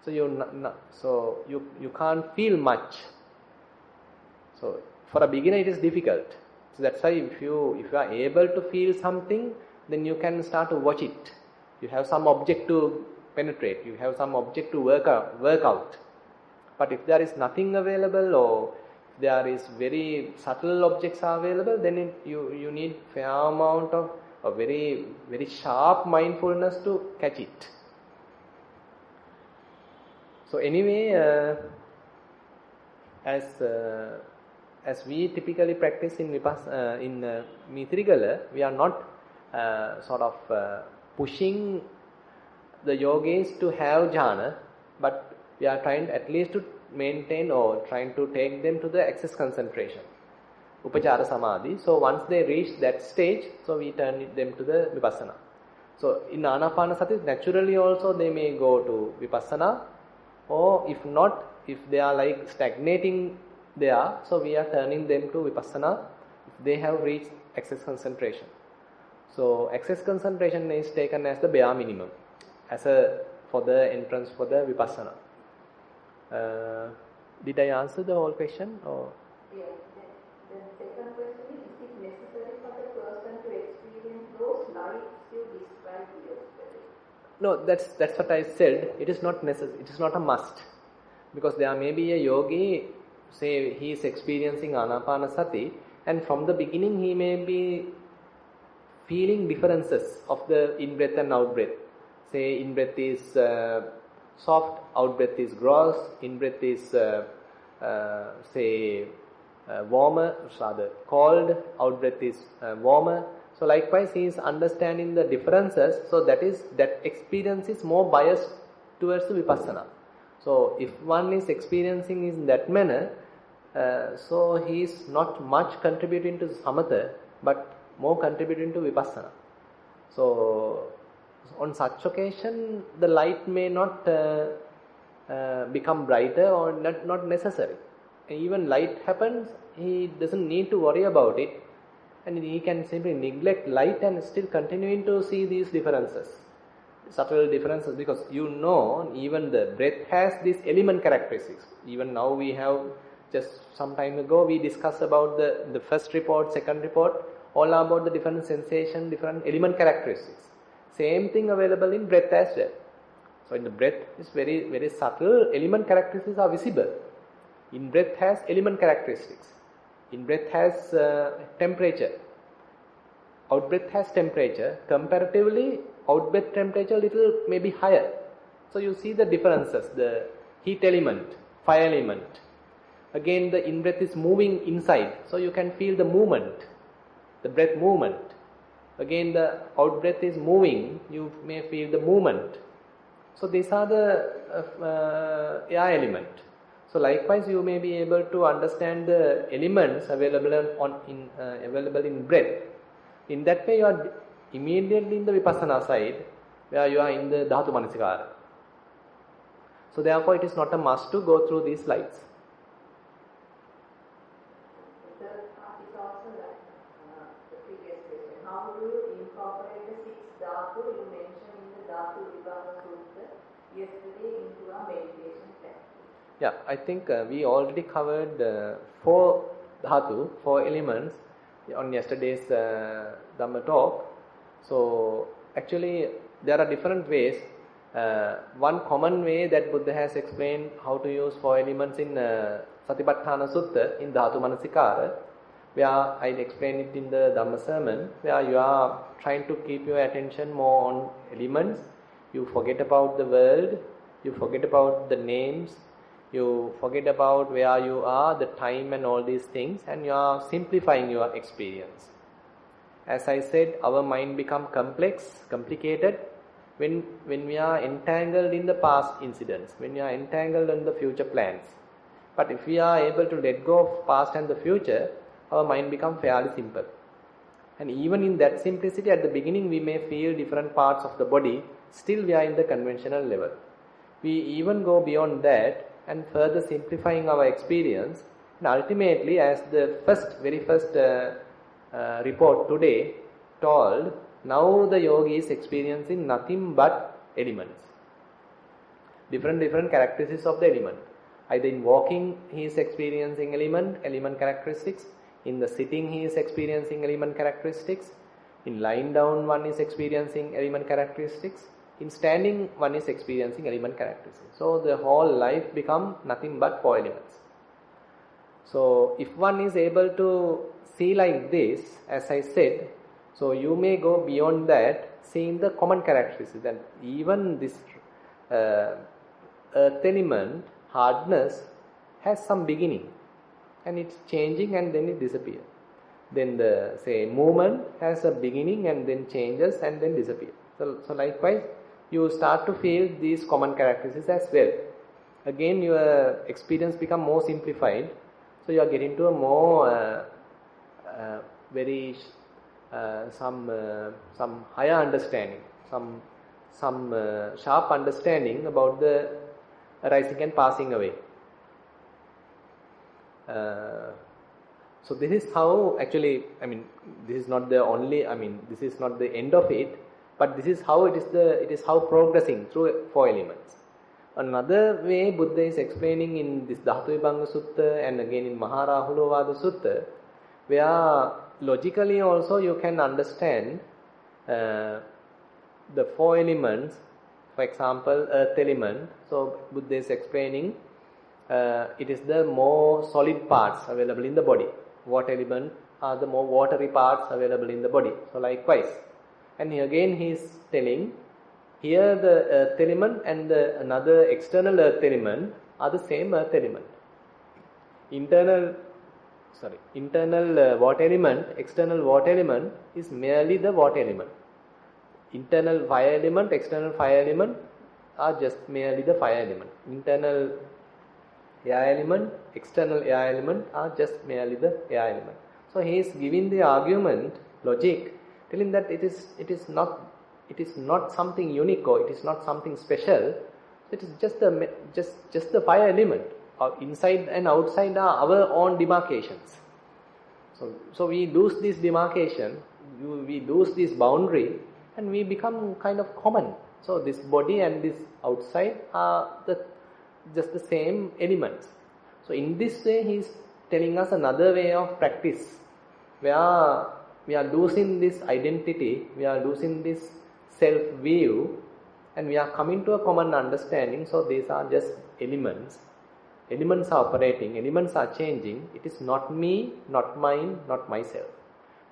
So you can't feel much. So for a beginner it is difficult. So that's why if you are able to feel something, then you can start to watch it. You have some object to penetrate. You have some object to work out. But if there is nothing available, or if there is very subtle objects are available, then you need fair amount of a very very sharp mindfulness to catch it. So anyway, as we typically practice in Mitrigala, we are not pushing the yogis to have jhana, but we are trying at least to maintain or trying to take them to the access concentration, upachara samadhi. So once they reach that stage, so we turn them to the vipassana. So in anapanasati, naturally also they may go to vipassana, or if not, if they are like stagnating there, so we are turning them to vipassana if they have reached access concentration. So access concentration is taken as the bare minimum for the entrance for the vipassana. Did I answer the whole question? Or? Yes. The second question is it necessary for the person to experience those lights you described yesterday? No, that's what I said. It is not necessary. It is not a must. Because there may be a yogi, say he is experiencing anapanasati, and from the beginning he may be feeling differences of the in-breath and out-breath. Say in-breath is soft, out-breath is gross, in-breath is warmer, rather cold, out-breath is warmer. So likewise he is understanding the differences, so that experience is more biased towards the vipassana. So if one is experiencing in that manner, so he is not much contributing to samatha, but more contributing to vipassana. So on such occasion, the light may not become brighter or not necessary. Even light happens, he doesn't need to worry about it, and he can simply neglect light and still continuing to see these differences, subtle differences, because even the breath has these element characteristics. Even now we have, just some time ago we discussed about the first report, second report, all about the different sensation, different element characteristics. Same thing available in breath as well. So in the breath is very very subtle element characteristics are visible. In breath has element characteristics. In breath has temperature. Out breath has temperature. Comparatively, out breath temperature little maybe higher. So you see the differences. The heat element, fire element. Again, the in breath is moving inside, so you can feel the movement, the breath movement. Again, the out breath is moving, you may feel the movement. So these are the air element. So likewise, you may be able to understand the elements available in breath. In that way, you are immediately in the vipassana side, where you are in the dhatu manasikara. So therefore, it is not a must to go through these slides. The third part is also like the previous question. How do you incorporate the 6 dhatu you mentioned in the Dhatu Vibhava Sutta yesterday into a meditation practice? Yeah, I think we already covered 4 dhatu, 4 elements on yesterday's Dhamma talk. So actually there are different ways. One common way that Buddha has explained how to use 4 elements in Satipatthana Sutta in Dhatu Manasikara, where I explained it in the Dhamma sermon, where you are trying to keep your attention more on elements. You forget about the world, you forget about the names, you forget about where you are, the time and all these things, and you are simplifying your experience. As I said, our mind becomes complex, complicated when we are entangled in the past incidents, when we are entangled in the future plans. But if we are able to let go of past and the future, our mind becomes fairly simple. And even in that simplicity, at the beginning we may feel different parts of the body, still we are in the conventional level. We even go beyond that and further simplifying our experience, and ultimately, as the very first report today told, Now the yogi is experiencing nothing but elements. Different characteristics of the element. Either in walking he is experiencing element characteristics. In the sitting he is experiencing element characteristics. In lying down one is experiencing element characteristics. In standing one is experiencing element characteristics. So the whole life become nothing but 4 elements. So if one is able to see like this, as I said, so you may go beyond that, seeing the common characteristics. And even this earth element, hardness, has some beginning. And it's changing and then it disappears. Then the, say, movement has a beginning and then changes and then disappears. So likewise, you start to feel these common characteristics as well. Again, your experience become more simplified. So you are getting to a more very some higher understanding, some sharp understanding about the arising and passing away. So this is how actually, this is not the only, this is not the end of it, but this is how it is how progressing through 4 elements. Another way Buddha is explaining in this Dhatu Vibhanga Sutta and again in Maharahulovada Sutta, where logically also you can understand the 4 elements. For example, earth element. So Buddha is explaining it is the more solid parts available in the body. Water element are the more watery parts available in the body. So likewise. And again he is telling, here the earth element and another external earth element are the same earth element. Internal water element, external water element is merely the water element. Internal fire element, external fire element are just merely the fire element. Internal air element, external air element are just merely the air element. So he is giving the argument, logic, telling that it is not something unique or it is not something special. It is just the fire element. Inside and outside are our own demarcations. So we lose this demarcation, we lose this boundary, and we become kind of common. So this body and this outside are just the same elements. So in this way he is telling us another way of practice, where we are losing this identity, we are losing this self-view, and we are coming to a common understanding. So these are just elements. Elements are operating, elements are changing. It is not me, not mine, not myself.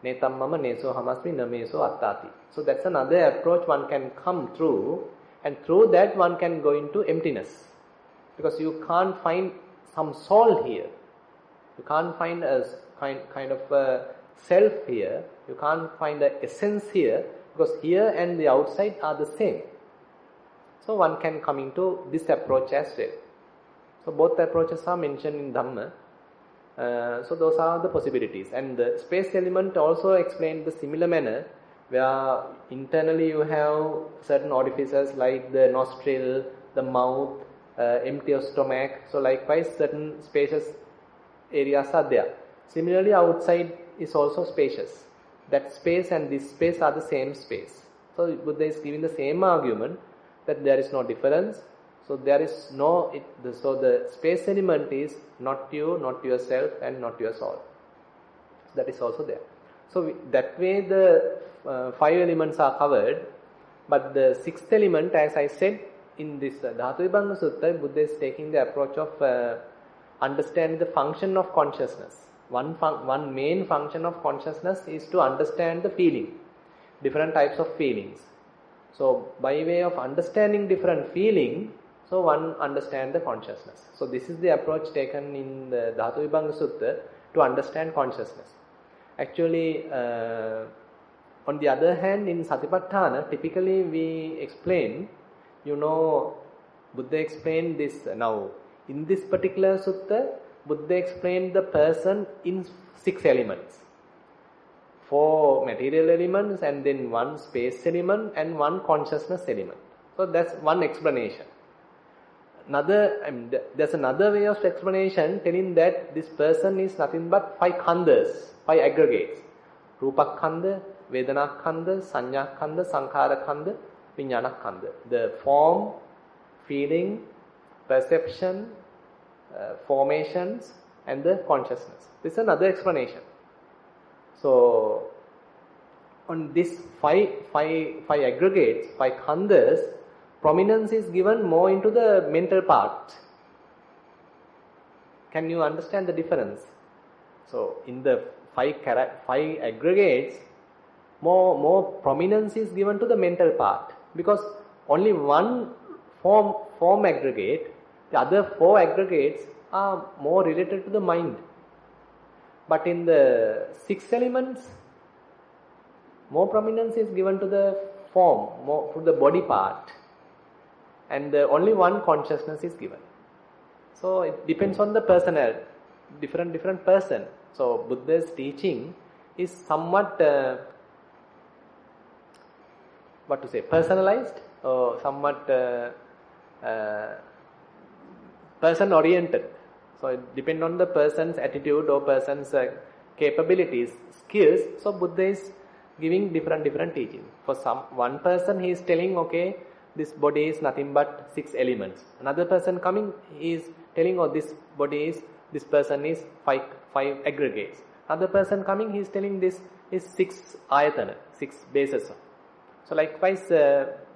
Netam mama neso hamasmi nameso attati. So that's another approach one can come through, and through that one can go into emptiness. Because you can't find some soul here. You can't find a kind of a self here. You can't find the essence here, because here and the outside are the same. So one can come into this approach as well. So both approaches are mentioned in Dhamma. So those are the possibilities. And the space element also explained the similar manner, where internally you have certain orifices like the nostril, the mouth, empty of stomach. So likewise certain spacious areas are there. Similarly outside is also spacious. That space and this space are the same space. So Buddha is giving the same argument that there is no difference. So there is so the space element is not you, not yourself, and not your soul. That is also there. So that way the 5 elements are covered, but the 6th element, as I said in this Dhatu Vibhanga Sutta, Buddha is taking the approach of understanding the function of consciousness. One main function of consciousness is to understand the feeling, different types of feelings. So by way of understanding different feeling, so one understands the consciousness. So this is the approach taken in the Dhatu Vibhanga Sutta to understand consciousness. Actually, on the other hand, in Satipatthana, typically we explain, Buddha explained this now. In this particular sutta, Buddha explained the person in 6 elements. 4 material elements and then 1 space element and 1 consciousness element. So that's one explanation. There's another way of explanation telling that this person is nothing but 5 khandhas, 5 aggregates. Rupakkhandha, Vedanakkhandha, Sannyakhandha, Sankharakkhandha, Vijnanakkhandha. The form, feeling, perception, formations, and the consciousness. This is another explanation. So, on this five aggregates, 5 khandhas, prominence is given more into the mental part. Can you understand the difference? So, in the 5 aggregates, more prominence is given to the mental part, because only one form aggregate, the other 4 aggregates are more related to the mind. But in the 6 elements, more prominence is given to the form, more to the body part, and only one consciousness is given. So it depends on the personality, different person. So Buddha's teaching is somewhat personalized, or somewhat person oriented. So it depends on the person's attitude or person's capabilities, skills. So Buddha is giving different teaching. For one person he is telling, okay, this body is nothing but 6 elements. Another person coming, he is telling, oh, this person is 5 aggregates. Another person coming, he is telling this is 6 ayatana, 6 bases. So likewise,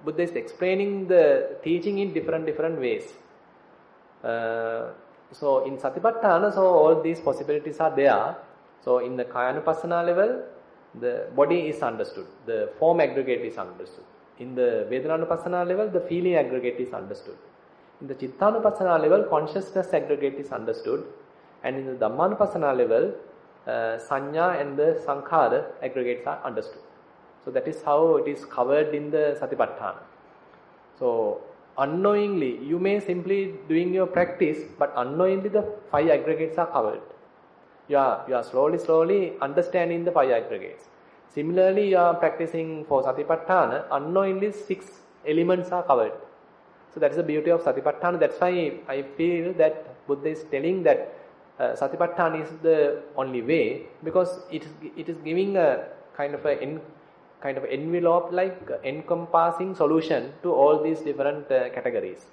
Buddha is explaining the teaching in different ways. So in Satipatthana, so all these possibilities are there. So in the Kayanupassana level, the body is understood, the form aggregate is understood. In the Vedananupassana level, the feeling aggregate is understood. In the Chittanupassana level, consciousness aggregate is understood. And in the Dhammanupassana level, Sanya and the Sankhara aggregates are understood. So that is how it is covered in the Satipatthana. So unknowingly, you may simply doing your practice, but unknowingly the 5 aggregates are covered. You are slowly understanding the 5 aggregates. Similarly, you are practicing for Satipatthana, unknowingly 6 elements are covered. So that is the beauty of Satipatthana. That's why I feel that Buddha is telling that Satipatthana is the only way, because it is giving a kind of envelope, like encompassing solution to all these different categories.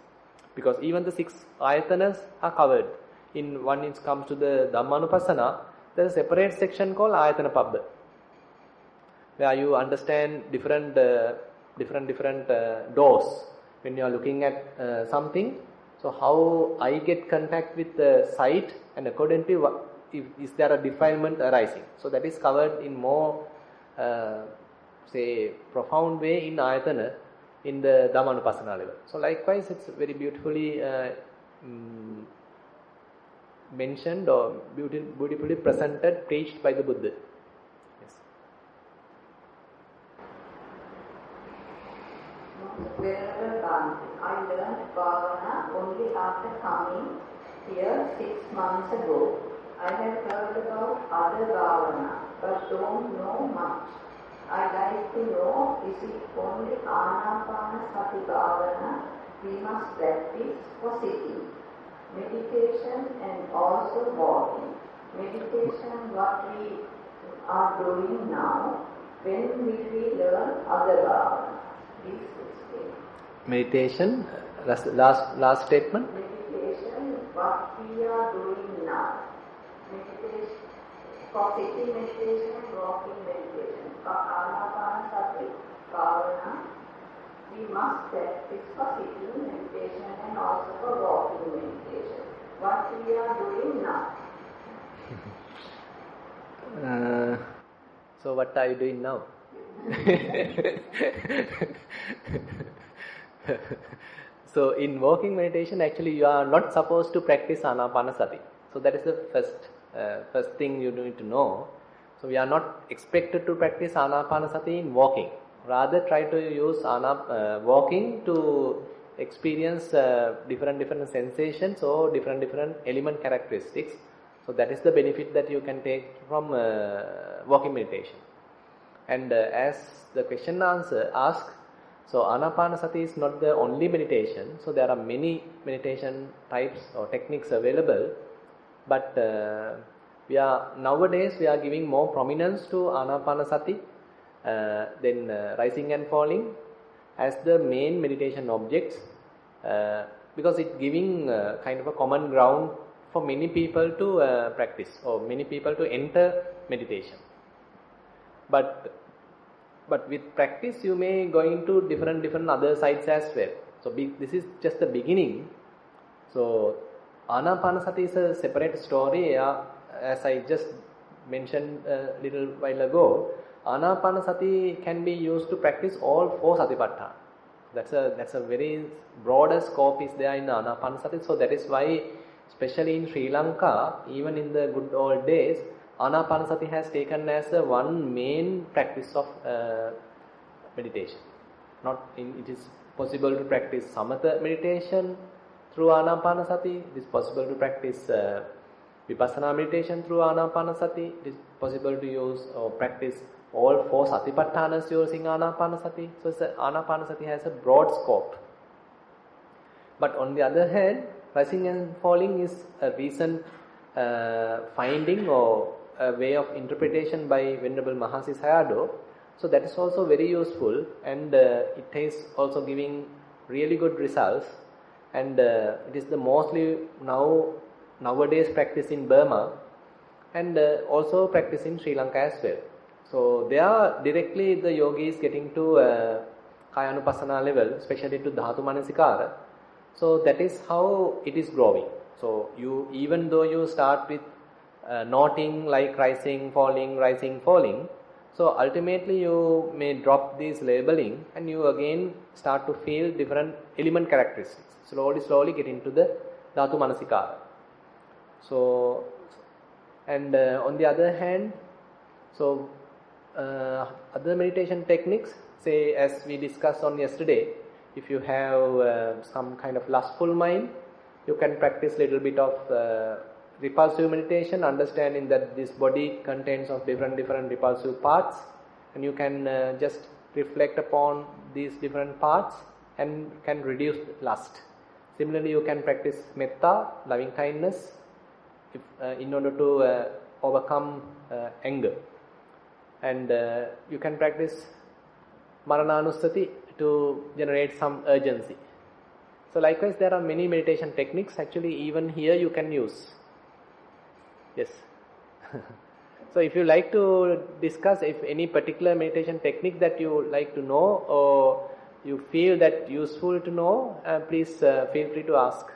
Because even the 6 ayatanas are covered. In when it comes to the Dhammanupassana, there is a separate section called Ayatana Pabbha, where you understand different doors. When you are looking at something, so how I get contact with the sight, and accordingly, is there a defilement arising? So that is covered in more, profound way in Ayatana, in the Dhammanupassana level. So likewise, it's very beautifully mentioned or beautifully presented, preached by the Buddha. Yes. Venerable Bhante, I learned Bhavana only after coming here 6 months ago. I have heard about other Bhavana, but don't know much. I'd like to know, is it only Anapanasati Bhavana we must practice for sitting? Meditation and also walking. Meditation, what we are doing now, when will we learn other bhavana? Please explain. Meditation, last statement. Meditation, what we are doing now. Meditation, for sitting meditation and walking meditation. For Anapanasati bhavana, we must practice for sitting meditation and also for walking meditation. What we are doing now. So what are you doing now? So in walking meditation, actually you are not supposed to practice Anapanasati. So that is the first thing you need to know. So we are not expected to practice Anapanasati in walking. Rather, try to use walking to experience different sensations or different element characteristics. So that is the benefit that you can take from walking meditation. And as the question answer asks, so Anapanasati is not the only meditation. So there are many meditation types or techniques available. But Nowadays we are giving more prominence to Anapanasati, then rising and falling as the main meditation objects, because it's giving kind of a common ground for many people to practice, or many people to enter meditation. But with practice you may go into different other sides as well. So this is just the beginning. So Anapanasati is a separate story. As I just mentioned a little while ago, Anapanasati can be used to practice all 4 Satipatthana. That's a very broader scope is there in Anapanasati. So that is why, especially in Sri Lanka, even in the good old days, Anapanasati has taken as a one main practice of meditation. It is possible to practice Samatha meditation through Anapanasati. It is possible to practice Vipassana meditation through Anapanasati. It is possible to use or practice all 4 Satipatthanas using Anapanasati. So Anapanasati has a broad scope. But on the other hand, rising and falling is a recent finding or a way of interpretation by Venerable Mahasi Sayadaw. So that is also very useful, and it is also giving really good results. And it is the mostly nowadays practice in Burma, and also practice in Sri Lanka as well. So there directly the yogi is getting to Kayanupassana level, especially to Dhatu Manasikara. So that is how it is growing. So even though you start with noting like rising, falling, so ultimately you may drop this labeling and you again start to feel different element characteristics. Slowly get into the Dhatu Manasikara. So, and on the other hand, so other meditation techniques, say as we discussed on yesterday, if you have some kind of lustful mind, you can practice little bit of repulsive meditation, understanding that this body contains of different repulsive parts, and you can just reflect upon these different parts and can reduce lust. Similarly, you can practice metta, loving kindness, in order to overcome anger. And you can practice Marananusati to generate some urgency. So likewise, there are many meditation techniques. Actually, even here you can use. Yes. So if you like to discuss if any particular meditation technique that you like to know or you feel that useful to know, please feel free to ask.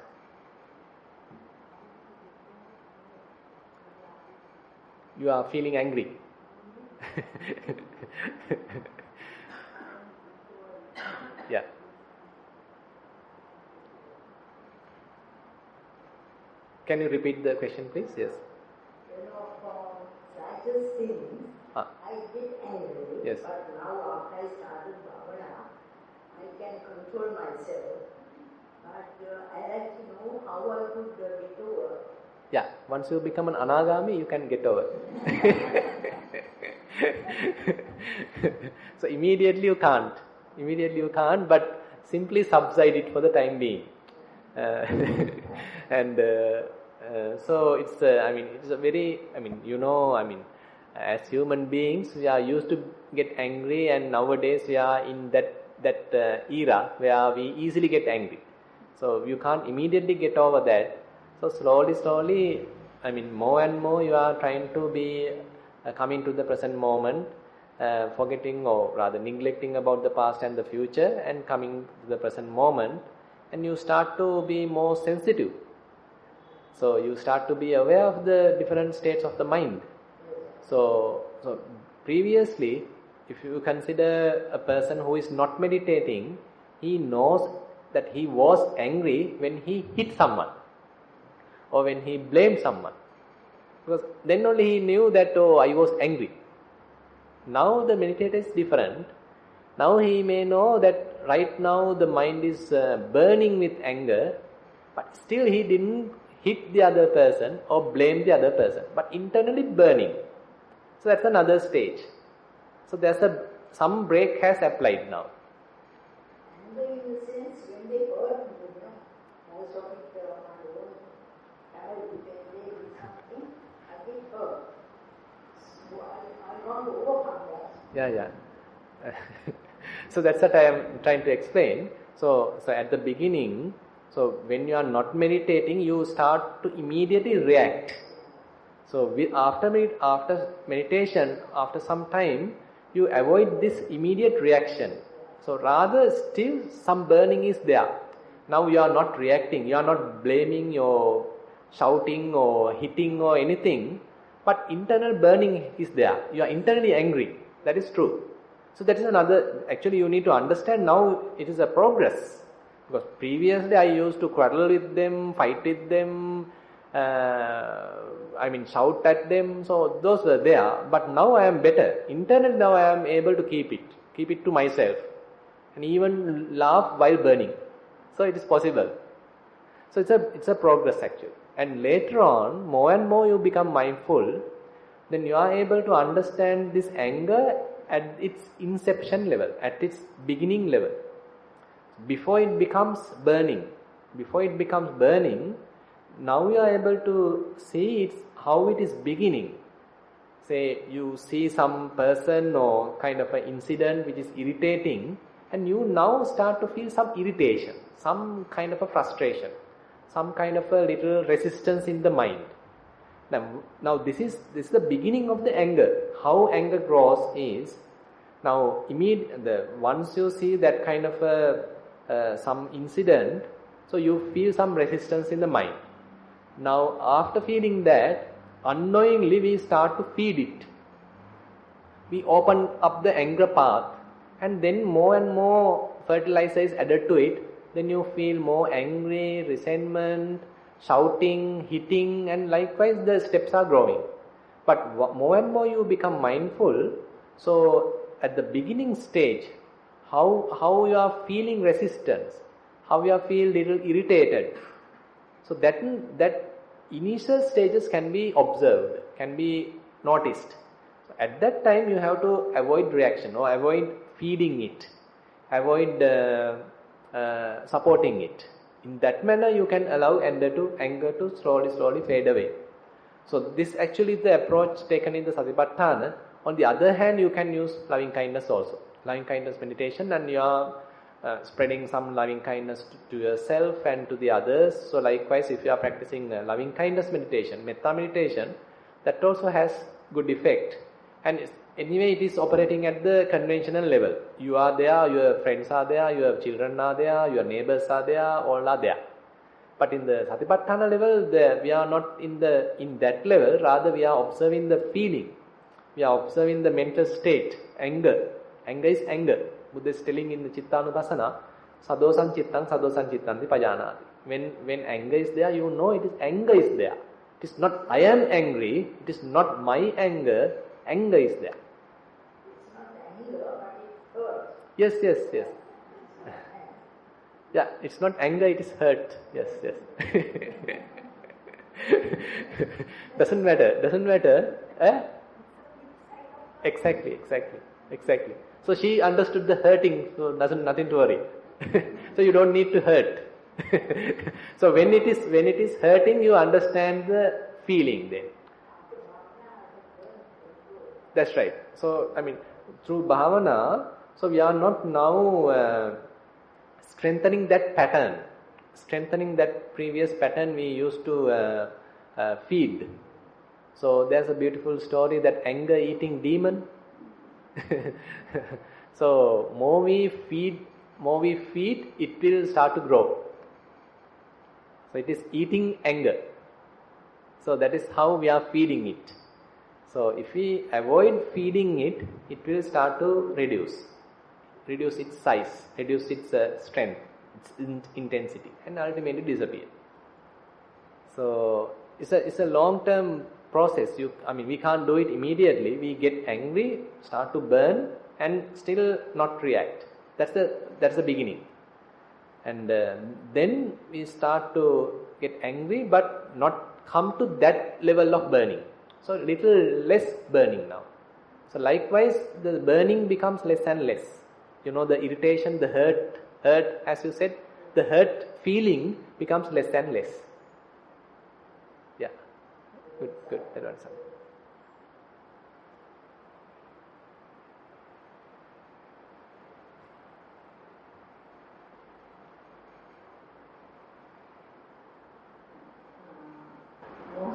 You are feeling angry. Yeah. Can you repeat the question, please? Yes. For righteous sins, I get angry. Yes. But now after I started Bhavana, I can control myself. But I like to know how I could get over. Yeah, once you become an anagami, you can get over. So immediately you can't, but simply subside it for the time being. And so it's it's a very, as human beings we are used to get angry, and nowadays we are in that era where we easily get angry. So you can't immediately get over that. So slowly, more and more you are trying to be coming to the present moment, forgetting or rather neglecting about the past and the future, and coming to the present moment, and you start to be more sensitive. So you start to be aware of the different states of the mind. So previously, if you consider a person who is not meditating, he knows that he was angry when he hit someone or when he blamed someone, because then only he knew that, oh, I was angry. Now the meditator is different. Now he may know that right now the mind is burning with anger, but still he didn't hit the other person or blame the other person, but internally burning. So that's another stage. So there's some break has applied now. Anger in the sense when they hurt me, most of it on my own, when they do something, I get hurt. Yeah. So that's what I am trying to explain. So at the beginning, so when you are not meditating, you start to immediately react. So after meditation, after some time, you avoid this immediate reaction. So rather still some burning is there. Now you are not reacting, you are not blaming or shouting or hitting or anything, but internal burning is there. You are internally angry. That is true. So that is another, actually you need to understand now it is a progress. Because previously I used to quarrel with them, fight with them, shout at them, so those were there. But now I am better. Internally now I am able to keep it to myself. And even laugh while burning. So it is possible. So it's a progress actually. And later on, more and more you become mindful, then you are able to understand this anger at its inception level, at its beginning level. Before it becomes burning, now you are able to see how it is beginning. Say you see some person or kind of an incident which is irritating, and you now start to feel some irritation, some kind of a frustration, some kind of a little resistance in the mind. Now this is the beginning of the anger. How anger grows is, now once you see that kind of some incident, so you feel some resistance in the mind. Now after feeling that, unknowingly we start to feed it. We open up the anger path, and then more and more fertilizer is added to it. Then you feel more angry, resentment, shouting, hitting, and likewise the steps are growing. But more and more you become mindful. So at the beginning stage, how you are feeling resistance, how you are feel little irritated. So that initial stages can be observed, can be noticed. So at that time you have to avoid reaction or avoid feeding it, avoid supporting it. In that manner you can allow anger to slowly fade away. So this actually is the approach taken in the Satipatthana. On the other hand, you can use loving kindness also. Loving kindness meditation, and you are spreading some loving kindness to yourself and to the others. So likewise, if you are practicing loving kindness meditation, metta meditation, that also has good effect. And anyway, it is operating at the conventional level. You are there, your friends are there, your children are there, your neighbors are there, all are there. But in the Satipatthana level, we are not in that level. Rather, we are observing the feeling. We are observing the mental state, anger. Anger is anger. Buddha is telling in the Chittanupassana, sadosan chittanti pajanati. When anger is there, you know it is anger is there. It is not I am angry, it is not my anger, anger is there. It's not anger, but it hurts. Yes. Yeah, it's not anger, it is hurt. Yes. Doesn't matter. Exactly. So she understood the hurting, so nothing to worry. So you don't need to hurt. So when it is hurting, you understand the feeling then. That's right. So through bhavana, so we are not now strengthening that pattern, strengthening that previous pattern we used to feed. So there's a beautiful story that anger eating demon. So more we feed, it will start to grow. So it is eating anger. So that is how we are feeding it. So if we avoid feeding it, it will start to reduce its size, reduce its strength, its intensity, and ultimately disappear. So it's a long-term process. We can't do it immediately. We get angry, start to burn, and still not react. That's the beginning. And then we start to get angry, but not come to that level of burning. So little less burning now. So likewise, the burning becomes less and less. The irritation, the hurt, as you said, the hurt feeling becomes less and less. Yeah. Good. That answer.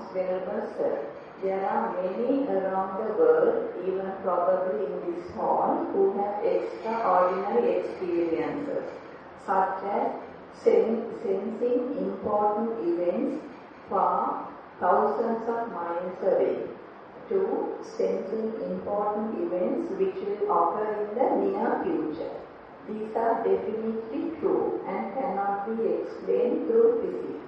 Most Venerable Sir, there are many around the world, even probably in this hall, who have extraordinary experiences, such as sensing important events far thousands of miles away, to sensing important events which will occur in the near future. These are definitely true and cannot be explained through physics.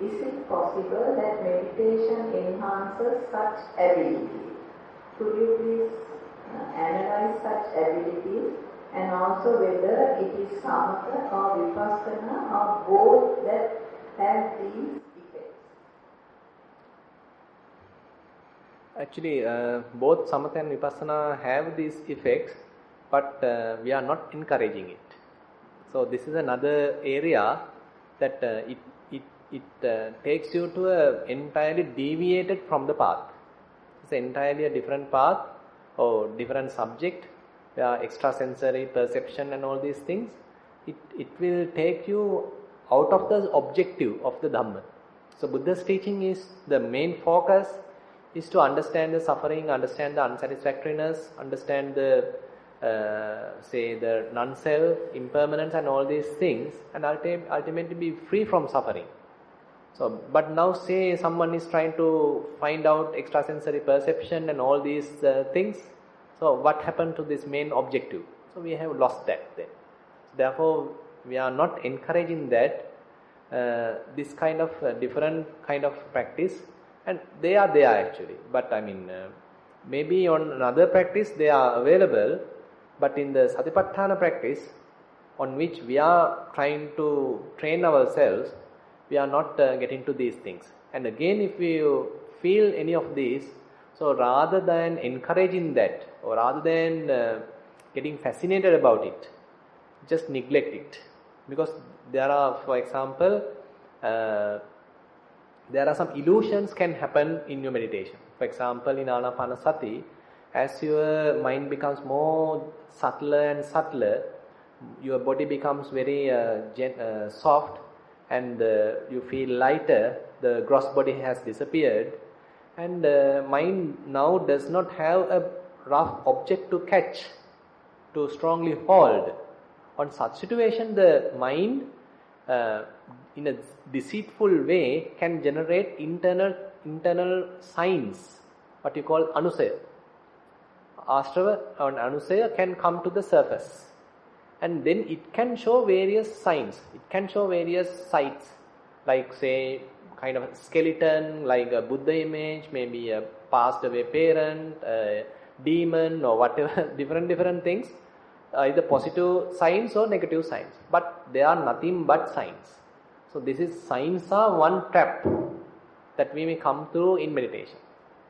Is it possible that meditation enhances such abilities? Could you please analyze such abilities, and also whether it is samatha or vipassana or both that have these effects? Actually, both samatha and vipassana have these effects, but we are not encouraging it. So this is another area that it takes you to a entirely deviated from the path. It's entirely a different path or different subject. Extrasensory perception and all these things. It will take you out of the objective of the Dhamma. So Buddha's teaching is, the main focus is to understand the suffering, understand the unsatisfactoriness, understand the the non-self, impermanence and all these things, and ultimately be free from suffering. So, but now say someone is trying to find out extrasensory perception and all these things. So what happened to this main objective? So we have lost that then. Therefore, we are not encouraging that this kind of different kind of practice, and they are there actually. But I mean, maybe on another practice they are available, but in the Satipatthana practice, on which we are trying to train ourselves, we are not getting to these things. And again, if we feel any of these, so rather than encouraging that, or rather than getting fascinated about it, just neglect it. Because there are, for example, there are some illusions can happen in your meditation. For example, in Anapanasati, as your mind becomes more subtler and subtler, your body becomes very soft, and you feel lighter, the gross body has disappeared, and mind now does not have a rough object to catch, to strongly hold. On such situation, the mind in a deceitful way can generate internal signs, what you call anusaya. Astrava and anusaya can come to the surface, and then it can show various signs. It can show various sights, like say kind of a skeleton, like a Buddha image, maybe a passed away parent, a demon, or whatever, different things, either positive signs or negative signs, but they are nothing but signs. So this is, signs are one trap that we may come through in meditation.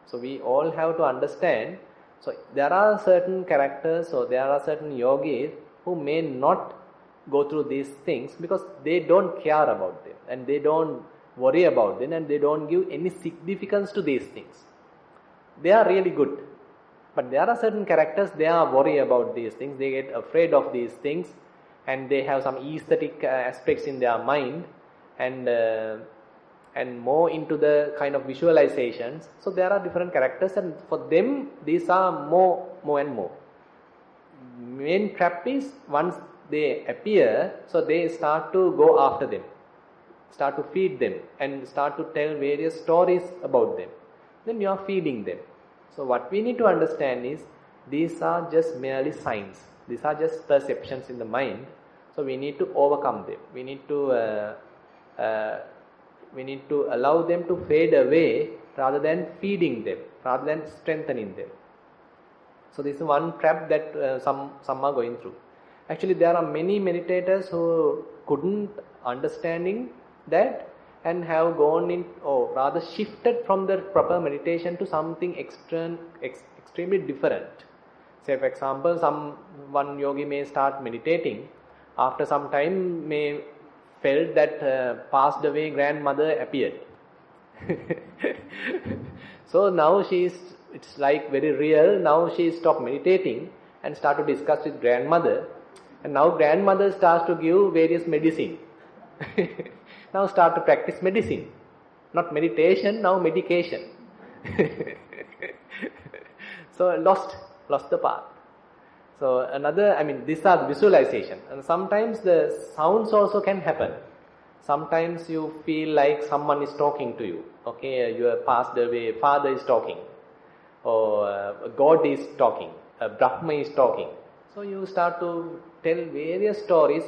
So we all have to understand. So there are certain characters, or there are certain yogis who may not go through these things because they don't care about them, and they don't worry about them, and they don't give any significance to these things. They are really good. But there are certain characters, they are worried about these things, they get afraid of these things, and they have some aesthetic aspects in their mind, and more into the kind of visualizations. So there are different characters, and for them these are more and more. Main trap is, once they appear, so they start to go after them, start to feed them, and start to tell various stories about them. Then you are feeding them. So what we need to understand is, these are just merely signs. These are just perceptions in the mind. So we need to overcome them. We need to allow them to fade away rather than feeding them, rather than strengthening them. So this is one trap that some are going through. Actually, there are many meditators who couldn't understanding that, and have gone in, or rather shifted from the proper meditation to something extremely different. Say for example, one yogi may start meditating, after some time may felt that passed away grandmother appeared. So now it's like very real. Now she stopped meditating and start to discuss with grandmother, and now grandmother starts to give various medicine. Now start to practice medicine. Not meditation, now medication. So lost the path. So another, these are the visualization. And sometimes the sounds also can happen. Sometimes you feel like someone is talking to you. Okay, you have passed away, father is talking. Or God is talking. Brahma is talking. So you start to tell various stories.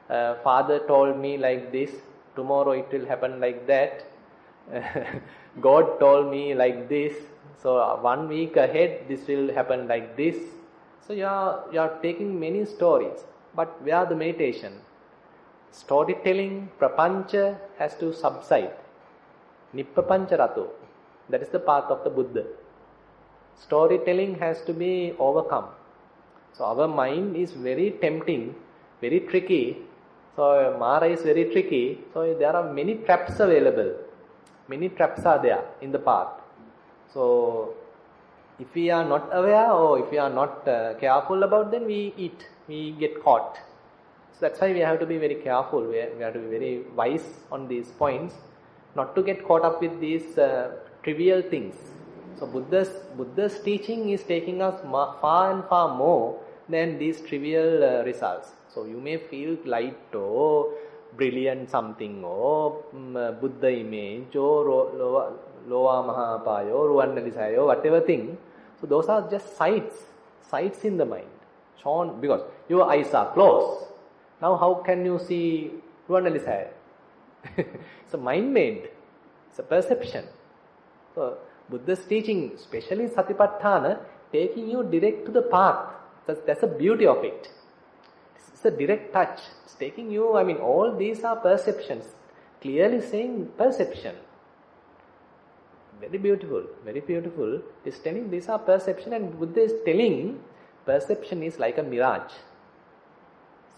Father told me like this. Tomorrow it will happen like that. God told me like this. So 1 week ahead this will happen like this. So you are taking many stories. But where the meditation? Storytelling, prapancha has to subside. Nippapancha rato. That is the path of the Buddha. Storytelling has to be overcome. So our mind is very tempting, very tricky. So Mara is very tricky. So there are many traps available. Many traps are there in the path. So if we are not aware or if we are not careful about them, we get caught. So that's why we have to be very careful. We have to be very wise on these points, not to get caught up with these trivial things. So Buddha's teaching is taking us far and far more than these trivial results. So you may feel light or brilliant something or Buddha image or Loa Mahapaya or Ruvanalisaya or whatever thing. So those are just sights in the mind. Shown because your eyes are closed. Now how can you see Ruvanalisaya? It's a mind made. It's a perception. So Buddha's teaching, especially Satipatthana, taking you direct to the path. That's the beauty of it. It's a direct touch. It's taking you, all these are perceptions. Clearly saying perception. Very beautiful, very beautiful. It's telling these are perception, and Buddha is telling perception is like a mirage.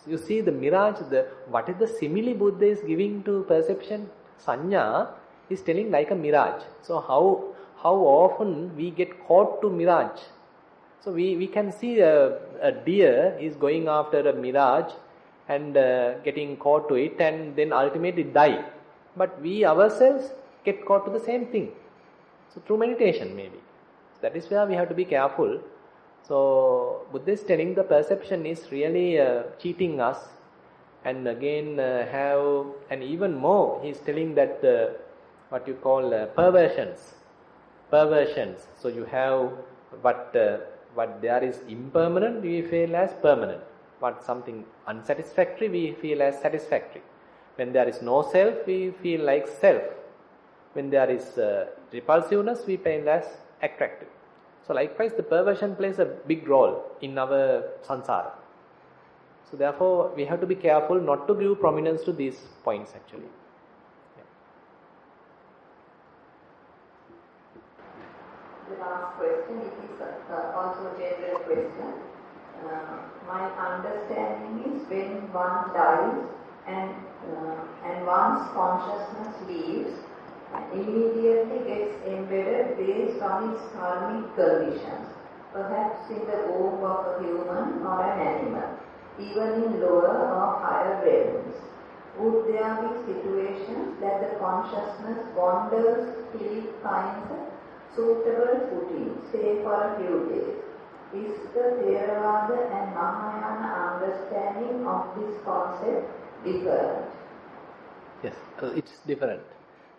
So you see the mirage, what is the simile Buddha is giving to perception? Sanya is telling like a mirage. So how often we get caught to mirage. So we can see a deer is going after a mirage and getting caught to it and then ultimately die. But we ourselves get caught to the same thing. So through meditation maybe. So that is where we have to be careful. So Buddha is telling the perception is really cheating us. And again and even more, he is telling that what you call perversions. So you have what there is impermanent, we feel as permanent. What something unsatisfactory, we feel as satisfactory. When there is no self, we feel like self. When there is repulsiveness, we feel as attractive. So likewise, the perversion plays a big role in our samsara. So therefore, we have to be careful not to give prominence to these points actually. The last question, it is also a general question. My understanding is when one dies and one's consciousness leaves, immediately gets embedded based on its karmic conditions, perhaps in the womb of a human or an animal, even in lower or higher realms. Would there be situations that the consciousness wanders till it finds a suitable footing, say for a few days? Is the Theravada and Mahayana understanding of this concept different? Yes, it's different.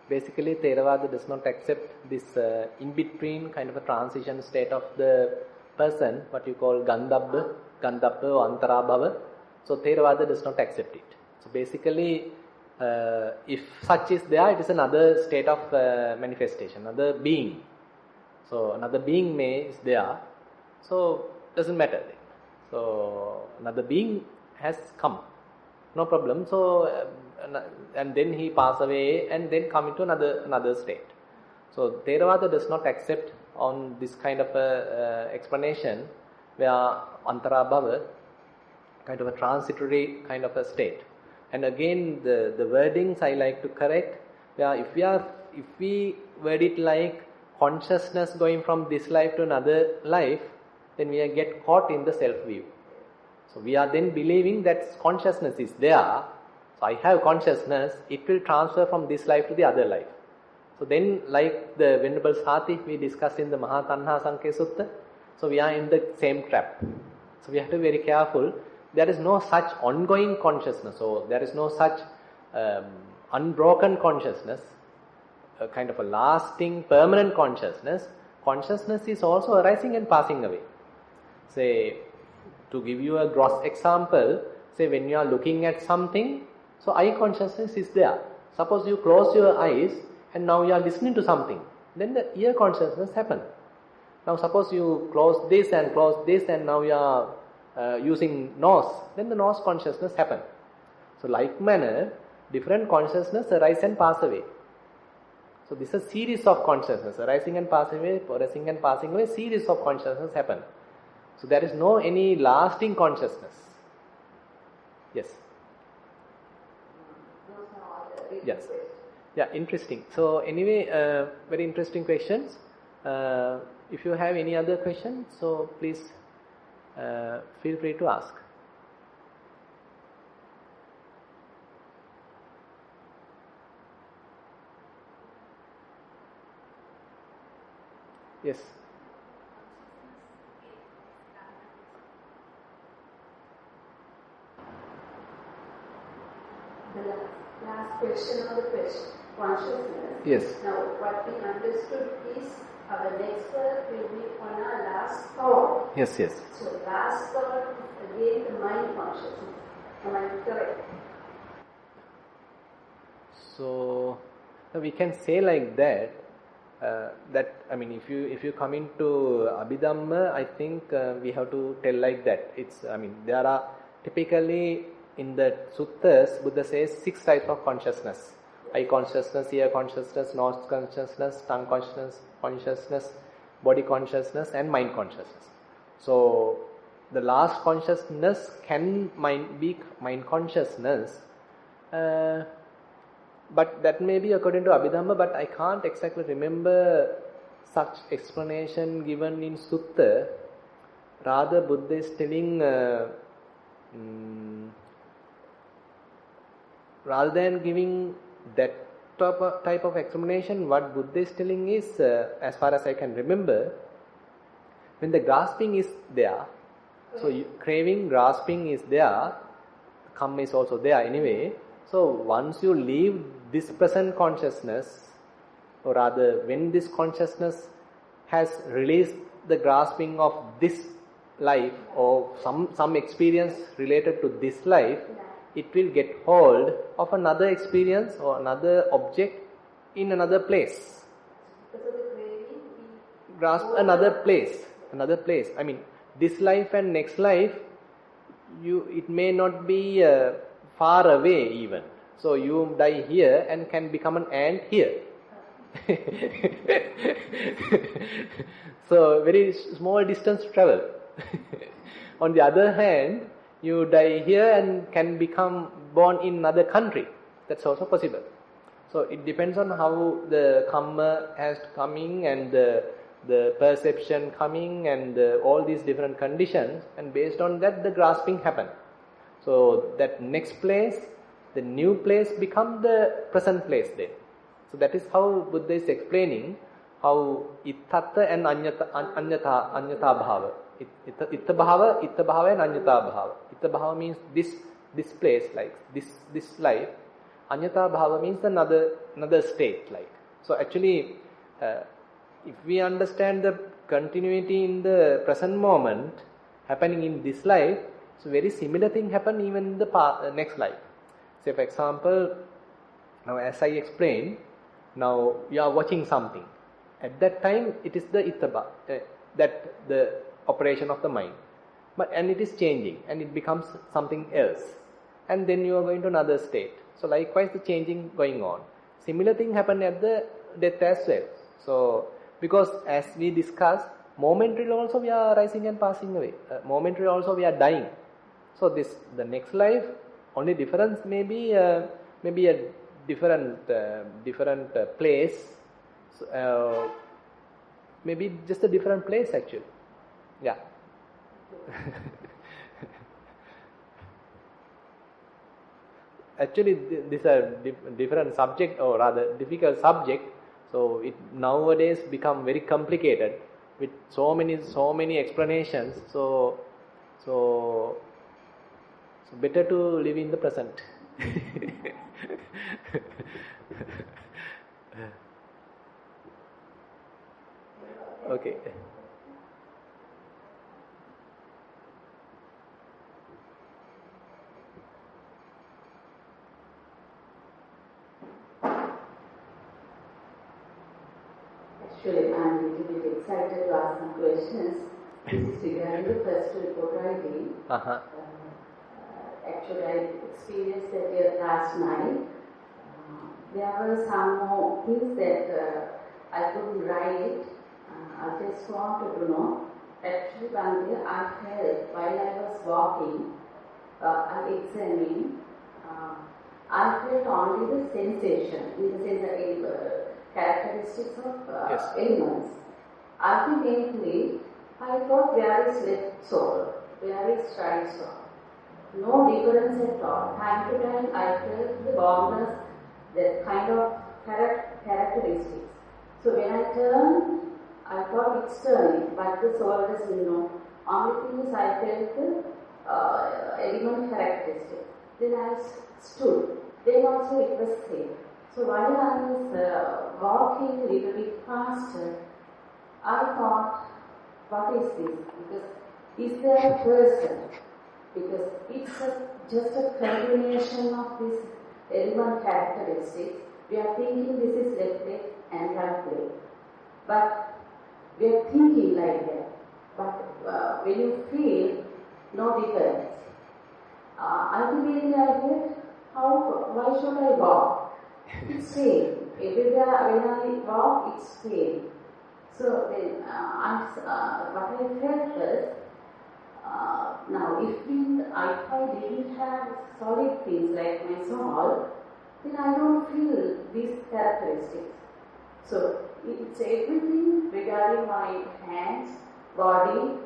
Basically, Theravada does not accept this in-between kind of a transition state of the person, what you call Gandhabba or Antarabhava. So Theravada does not accept it. So basically, if such is there, it is another state of manifestation, another being. So another being is there. So doesn't matter. So another being has come, no problem. So and then he pass away and then come into another state. So Theravada does not accept on this kind of a explanation where Antarabhava, kind of a transitory kind of a state. And again the wordings I like to correct, where if we word it like consciousness going from this life to another life, then we get caught in the self-view. So we are then believing that consciousness is there. So I have consciousness, it will transfer from this life to the other life. So then, like the Venerable Sati we discussed in the Mahatanha Sankhya Sutta, so we are in the same trap. So we have to be very careful. There is no such ongoing consciousness, or there is no such unbroken consciousness, a kind of a lasting, permanent consciousness. Consciousness is also arising and passing away. Say, to give you a gross example, say when you are looking at something, so eye consciousness is there. Suppose you close your eyes and now you are listening to something, then the ear consciousness happens. Now suppose you close this and now you are using nose, then the nose consciousness happens. So like manner, different consciousness arise and pass away. So this is a series of consciousness, arising and passing away, series of consciousness happen. So there is no any lasting consciousness. Yes. Yes. Yeah, interesting. So anyway, very interesting questions. If you have any other questions, so please feel free to ask. Yes. The last question of the question, consciousness. Yes. Now, what we understood is our next work will be on our last thought. Yes, yes. So, last thought is again the mind consciousness. Am I correct? So we can say like that. That I mean, if you come into Abhidhamma, I think we have to tell like that. There are typically in the suttas, Buddha says 6 types of consciousness: eye consciousness, ear consciousness, nose consciousness, tongue consciousness, body consciousness, and mind consciousness. So the last consciousness can be mind consciousness. But that may be according to Abhidhamma, but I can't exactly remember such explanation given in Sutta. Rather, Buddha is telling, rather than giving that type of explanation, what Buddha is telling is, as far as I can remember, when the grasping is there, so craving, grasping is there, kamma is also there anyway. So once you leave this present consciousness, or rather when this consciousness has released the grasping of this life or some experience related to this life, it will get hold of another experience or another object in another place. Grasp another place. I mean, this life and next life, it may not be far away even. So you die here and can become an ant here. So very small distance to travel. On the other hand, you die here and can become born in another country. That's also possible. So it depends on how the kamma has coming and the perception coming and all these different conditions, and based on that the grasping happen. So that next place, the new place become the present place then. So that is how Buddha is explaining how ittata and anyata bhava. Itta bhava and anyata bhava. Itta bhava means this place, like this life. Anyata bhava means another state, like. So actually, if we understand the continuity in the present moment happening in this life, so very similar thing happen even in the next life. Say for example, now as I explained, now you are watching something. At that time, it is the ittaba, that the operation of the mind. And it is changing and it becomes something else. And then you are going to another state. So likewise the changing going on. Similar thing happened at the death as well. So because as we discussed, momentarily also we are rising and passing away. Momentarily also we are dying. So the next life, only difference may be a different place. Maybe just a different place actually. Yeah. Actually, this is a different subject, or rather difficult subject. So it nowadays become very complicated with so many explanations. So better to live in the present. Okay. Actually, I'm a little bit excited to ask some questions. This is regarding the first report writing. Actually, I experienced that last night. There were some more things that I couldn't write. I just wanted to know. Actually, one day I felt while I was walking, I examined, I felt only the sensation, in the sense that characteristics of elements. Ultimately, I thought where is left soul, where is right soul. No difference at all. Time to time, I felt the boundless, that kind of characteristics. So when I turned, I thought it's turning, but the soul doesn't know. Only thing is I felt the element characteristic. Then I stood. Then also it was same. So while I was walking a little bit faster, I thought, what is this? Because is there a person? Because it's just a combination of these element characteristics. We are thinking this is left leg and right leg. But we are thinking like that. But when you feel, no difference. Ultimately I felt, why should I walk? It's same. Everywhere when I walk, it's same. So then, what I felt was, now if I didn't have solid things like my soul, then I don't feel these characteristics. So it's everything regarding my hands, body,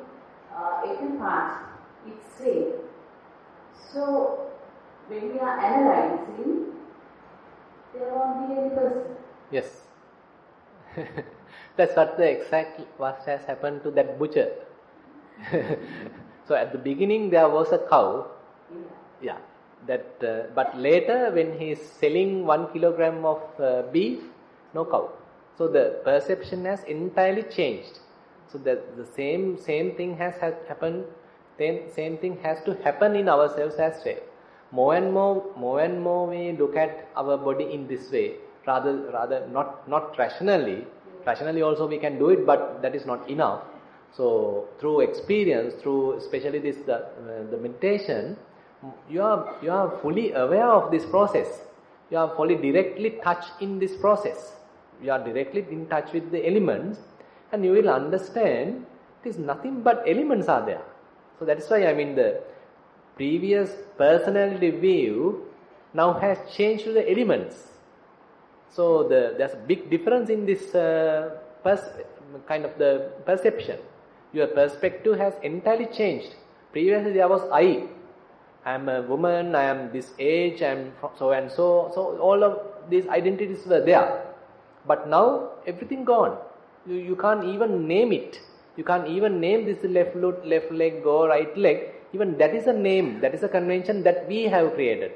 every part, it's same. So when we are analyzing, there won't be any person. Yes. That's what has happened to that butcher. So at the beginning there was a cow. Yeah. But later when he is selling 1 kilogram of beef, no cow. So the perception has entirely changed. So the same thing has happened. Same thing has to happen in ourselves as well. More and more we look at our body in this way, rather not rationally. Rationally also we can do it, but that is not enough. So through experience, through especially this the meditation, you are fully aware of this process. You are fully directly touched in this process. You are directly in touch with the elements, and you will understand it is nothing but elements are there. So that is why the previous personality view now has changed to the elements. So there's a big difference in this kind of the perception. Your perspective has entirely changed. Previously there was I am a woman, I am this age, I am so and so. So all of these identities were there. But now everything gone. You can't even name it. You can't even name this left leg or right leg. Even that is a name, that is a convention that we have created.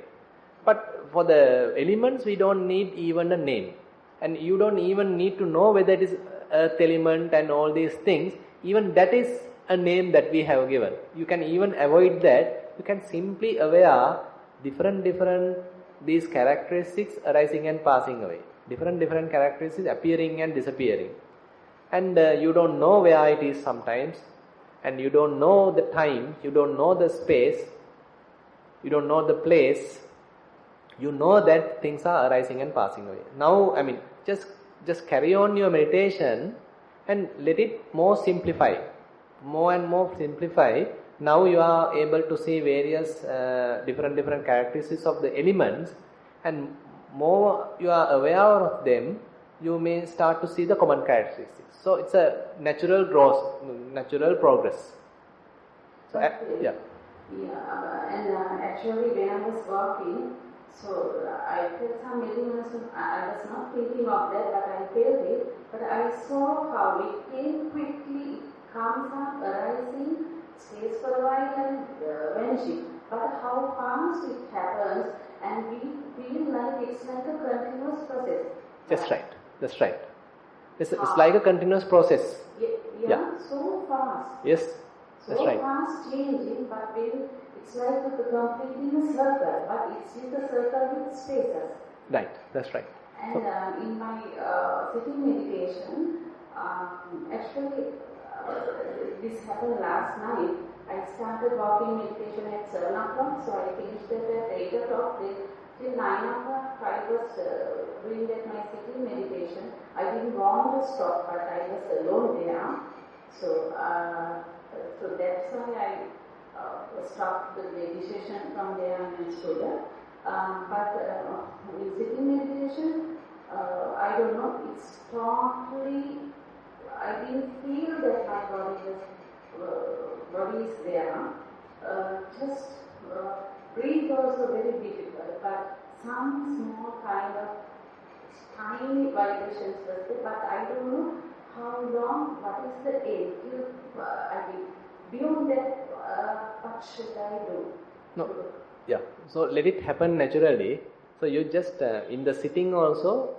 But for the elements, we don't need even a name. And you don't even need to know whether it is earth element and all these things. Even that is a name that we have given. You can even avoid that. You can simply aware different these characteristics arising and passing away. Different characteristics appearing and disappearing. And you don't know where it is sometimes. And you don't know the time, you don't know the space, you don't know the place. You know that things are arising and passing away. Now, just carry on your meditation and let it more simplify. More and more simplify. Now you are able to see various different characteristics of the elements, and more you are aware of them, you may start to see the common characteristics. So it's a natural growth, natural progress. So and actually when I was walking, So I felt some elements, I was not thinking of that, but I felt it. But I saw how it came quickly, it comes up, arising, stays for a while and vanishing. But how fast it happens, and we feel like it's like a continuous process. That's right. It's like a continuous process. Yeah, so fast. Yes, that's so right. Fast changing, but when it's like completing a circle, but it's just a circle with spaces. Right, that's right. And in my sitting meditation, actually this happened last night. I started walking meditation at 7 o'clock, so I finished it at 8 o'clock. Till 9 o'clock, I was doing that my sitting meditation. I didn't want to stop, but I was alone there. So that's why I stopped the meditation from there and stood up. But in sitting meditation, I don't know, it's totally, I didn't feel that my body is there. Just breathe also very difficult, but some small kind of tiny vibrations was there, but I don't know how long, what is the end. Beyond that, what should I do? No. Yeah, so let it happen naturally. So you just, in the sitting also,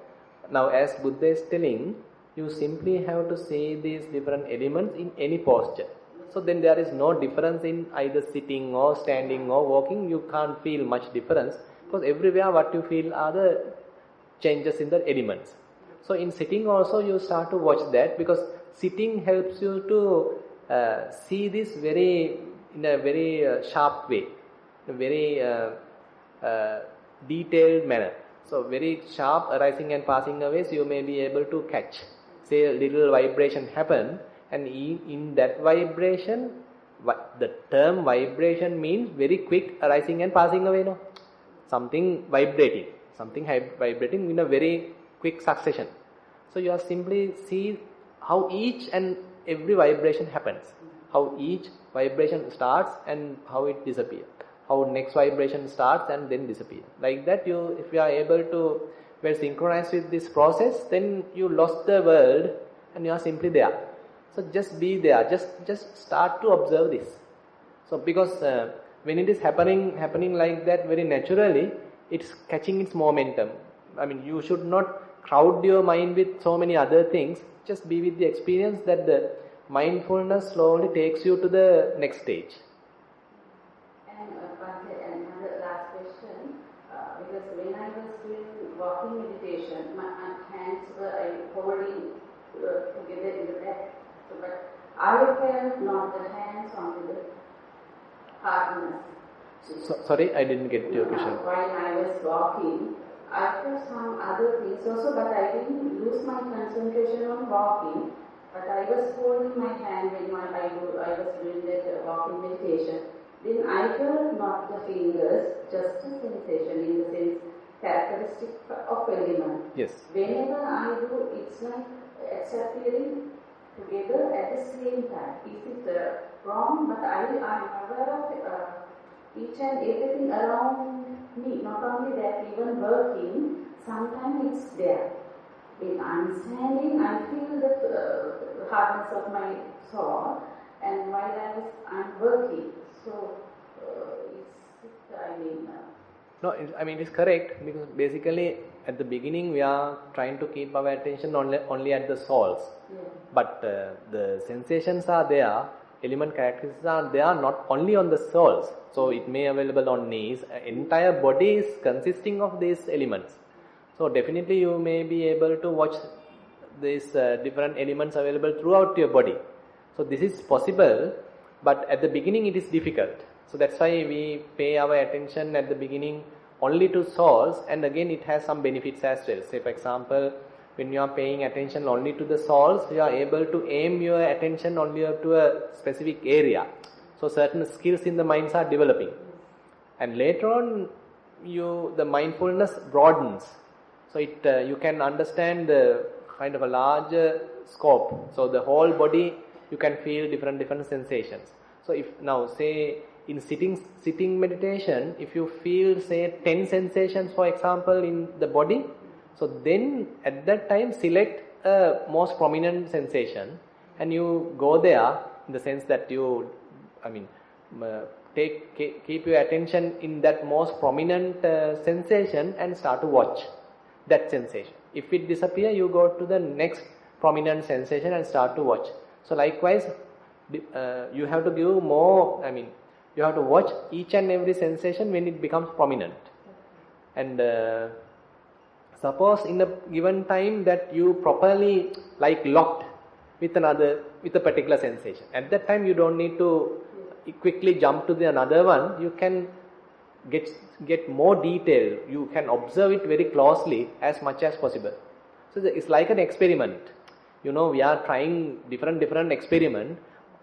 now as Buddha is telling, you simply have to see these different elements in any posture. So then there is no difference in either sitting or standing or walking. You can't feel much difference, because everywhere what you feel are the changes in the elements. So in sitting also you start to watch that, because sitting helps you to see this in a very sharp way, in a very detailed manner. So very sharp arising and passing away, so you may be able to catch. Say a little vibration happen, and in that vibration, the term vibration means very quick arising and passing away, no? Something vibrating in a very quick succession. So you are simply see how each and every vibration happens, how each vibration starts and how it disappears, how next vibration starts and then disappears. Like that, if you are able to well synchronize with this process, then you lost the world and you are simply there. So just be there, just start to observe this. So because when it is happening like that very naturally, it's catching its momentum. I mean, you should not crowd your mind with so many other things. Just be with the experience that the mindfulness slowly takes you to the next stage. And another last question, because when I was doing walking meditation, my hands were holding together in the back. So, but I felt not the hands onto the hardness. Sorry, I didn't get your question. While I was walking, I felt some other things also, but I didn't lose my concentration on walking. But I was holding my hand when I was doing that walking meditation. Then I felt not the fingers, just a sensation in the sense characteristic of element. Yes. Whenever I do, it's like it's appearing together at the same time. Is it wrong? But I'm aware of each and everything around me. Not only that, even working, sometimes it's there. When I'm standing, I feel the hardness of my soul, and while I'm working. So, it's correct, because basically at the beginning we are trying to keep our attention only at the soles. Yeah. But the sensations are there, element characteristics are there not only on the soles. So it may available on knees. Entire body is consisting of these elements. So definitely you may be able to watch these different elements available throughout your body. So this is possible, but at the beginning it is difficult. So that's why we pay our attention at the beginning only to soles, and again it has some benefits as well. Say for example, when you are paying attention only to the soles, you are able to aim your attention only to a specific area. So certain skills in the minds are developing. And later on, the mindfulness broadens. So you can understand the kind of a larger scope. So the whole body, you can feel different sensations. So if now say in sitting meditation, if you feel say 10 sensations, for example, in the body, so then at that time select a most prominent sensation and you go there, in the sense that you, keep your attention in that most prominent sensation and start to watch that sensation. If it disappears, you go to the next prominent sensation and start to watch. So likewise, you have to give more, you have to watch each and every sensation when it becomes prominent. And suppose in a given time that you properly locked with a particular sensation. At that time you don't need to quickly jump to the another one. You can get more detail. You can observe it very closely as much as possible. So it's like an experiment. We are trying different experiment.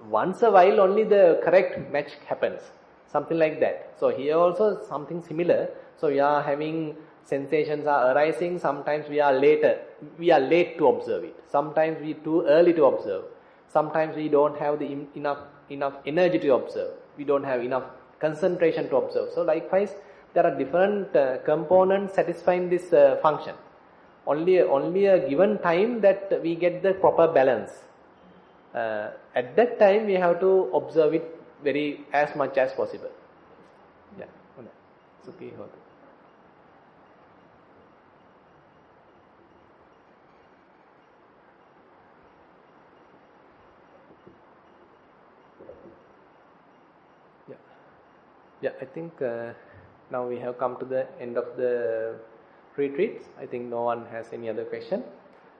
Once a while only the correct match happens. Something like that. So here also something similar. So we are having sensations are arising. Sometimes we are late to observe it. Sometimes we too early to observe. Sometimes we don't have the enough energy to observe. We don't have enough concentration to observe. So likewise, there are different components satisfying this function. Only a given time that we get the proper balance. At that time, we have to observe it as much as possible. Yeah. Sukhi hotu. Yeah, I think now we have come to the end of the retreats. I think no one has any other question.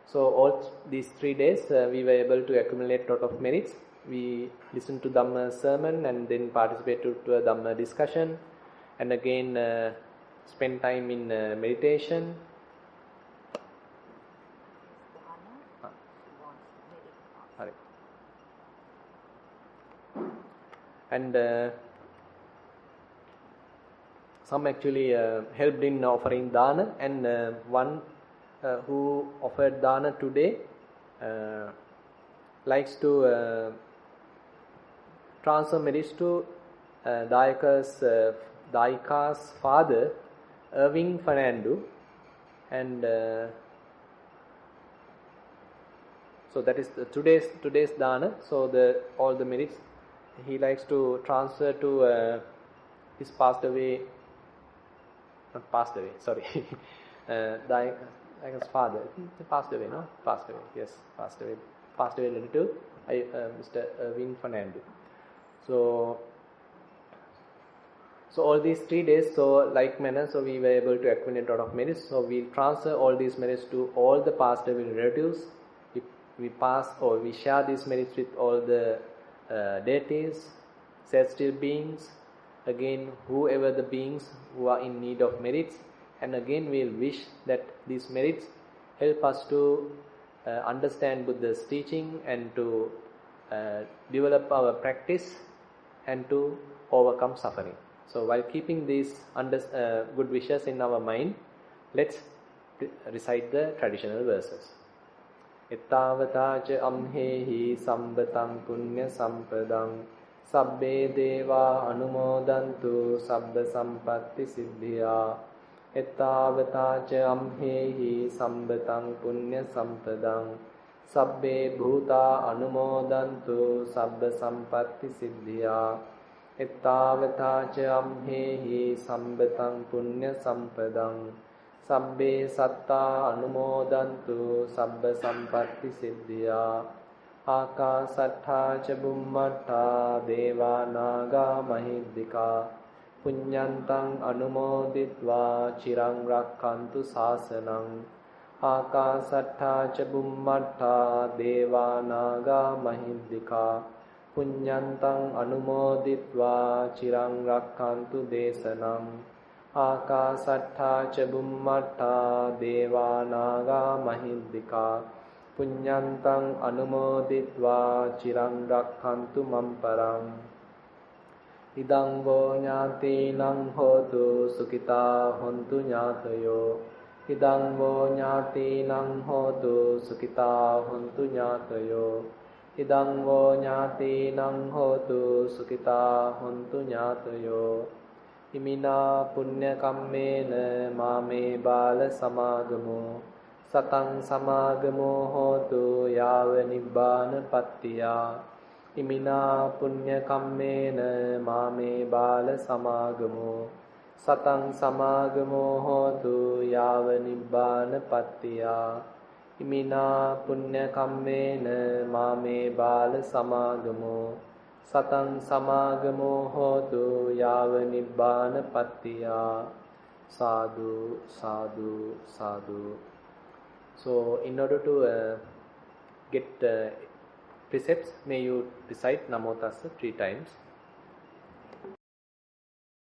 So all these 3 days we were able to accumulate a lot of merits. We listened to Dhamma sermon and then participated to a Dhamma discussion, and again spend time in meditation. And some actually helped in offering dana, and one who offered dana today likes to transfer merits to Dayaka's father, Irving Fernando, and so that is today's dana. So all the merits he likes to transfer to his Dayaka's father. He passed away, no? Passed away, yes, passed away relative, Mr. Irving Fernando. So all these 3 days, so like manner, so we were able to accumulate a lot of merits. So we'll transfer all these merits to all the passed away relatives. We share these merits with all the deities, celestial beings, again whoever the beings who are in need of merits, and again we'll wish that these merits help us to understand Buddha's teaching and to develop our practice and to overcome suffering. So while keeping these good wishes in our mind, let's recite the traditional verses. Ettavataca amhehi sambatang punya sampadang sabbe deva anumodantu sabba sampatti siddhya. Ettavataca amhehi sambatang punya sampadang sabbe bhuta anumodantu sabba sampatti siddhya. Ettavataca amhehi sambatang punya sampadang sabbe satta anumodantu sabba sampatti siddhya. Akasattha ca bummatta deva naga mahiddhika punyantang anumoditva chirang rakkantu sasanang. Akasattha ca bummatta deva naga mahiddhika punyantang anumoditva chirang rakkantu desanam. Akasattha ca bummatta deva naga mahiddhika punyantang anumoditva chirang rakkantu mamparang. Idang vo ñātīnaṃ hotu sukitā hontu ñātayo. Idang vo ñātīnaṃ hotu sukitā hontu ñātayo. Idang vo ñāti nang hotu sukita hontu ñātayo. Imina punya kammena mame bala samagamo. Satang samagamo hotu yāva nibbāna pattiya. Imina punya kammena mame bala samagamo. Satang samagamo hotu yāva nibbāna pattiya. Imina punya kammena mame bala samagamo. Satang samagamo hotu yāva nibbāna pattiya. Sadhu, sadhu, sadhu. So, in order to get precepts, may you recite Namo Tassa 3 times.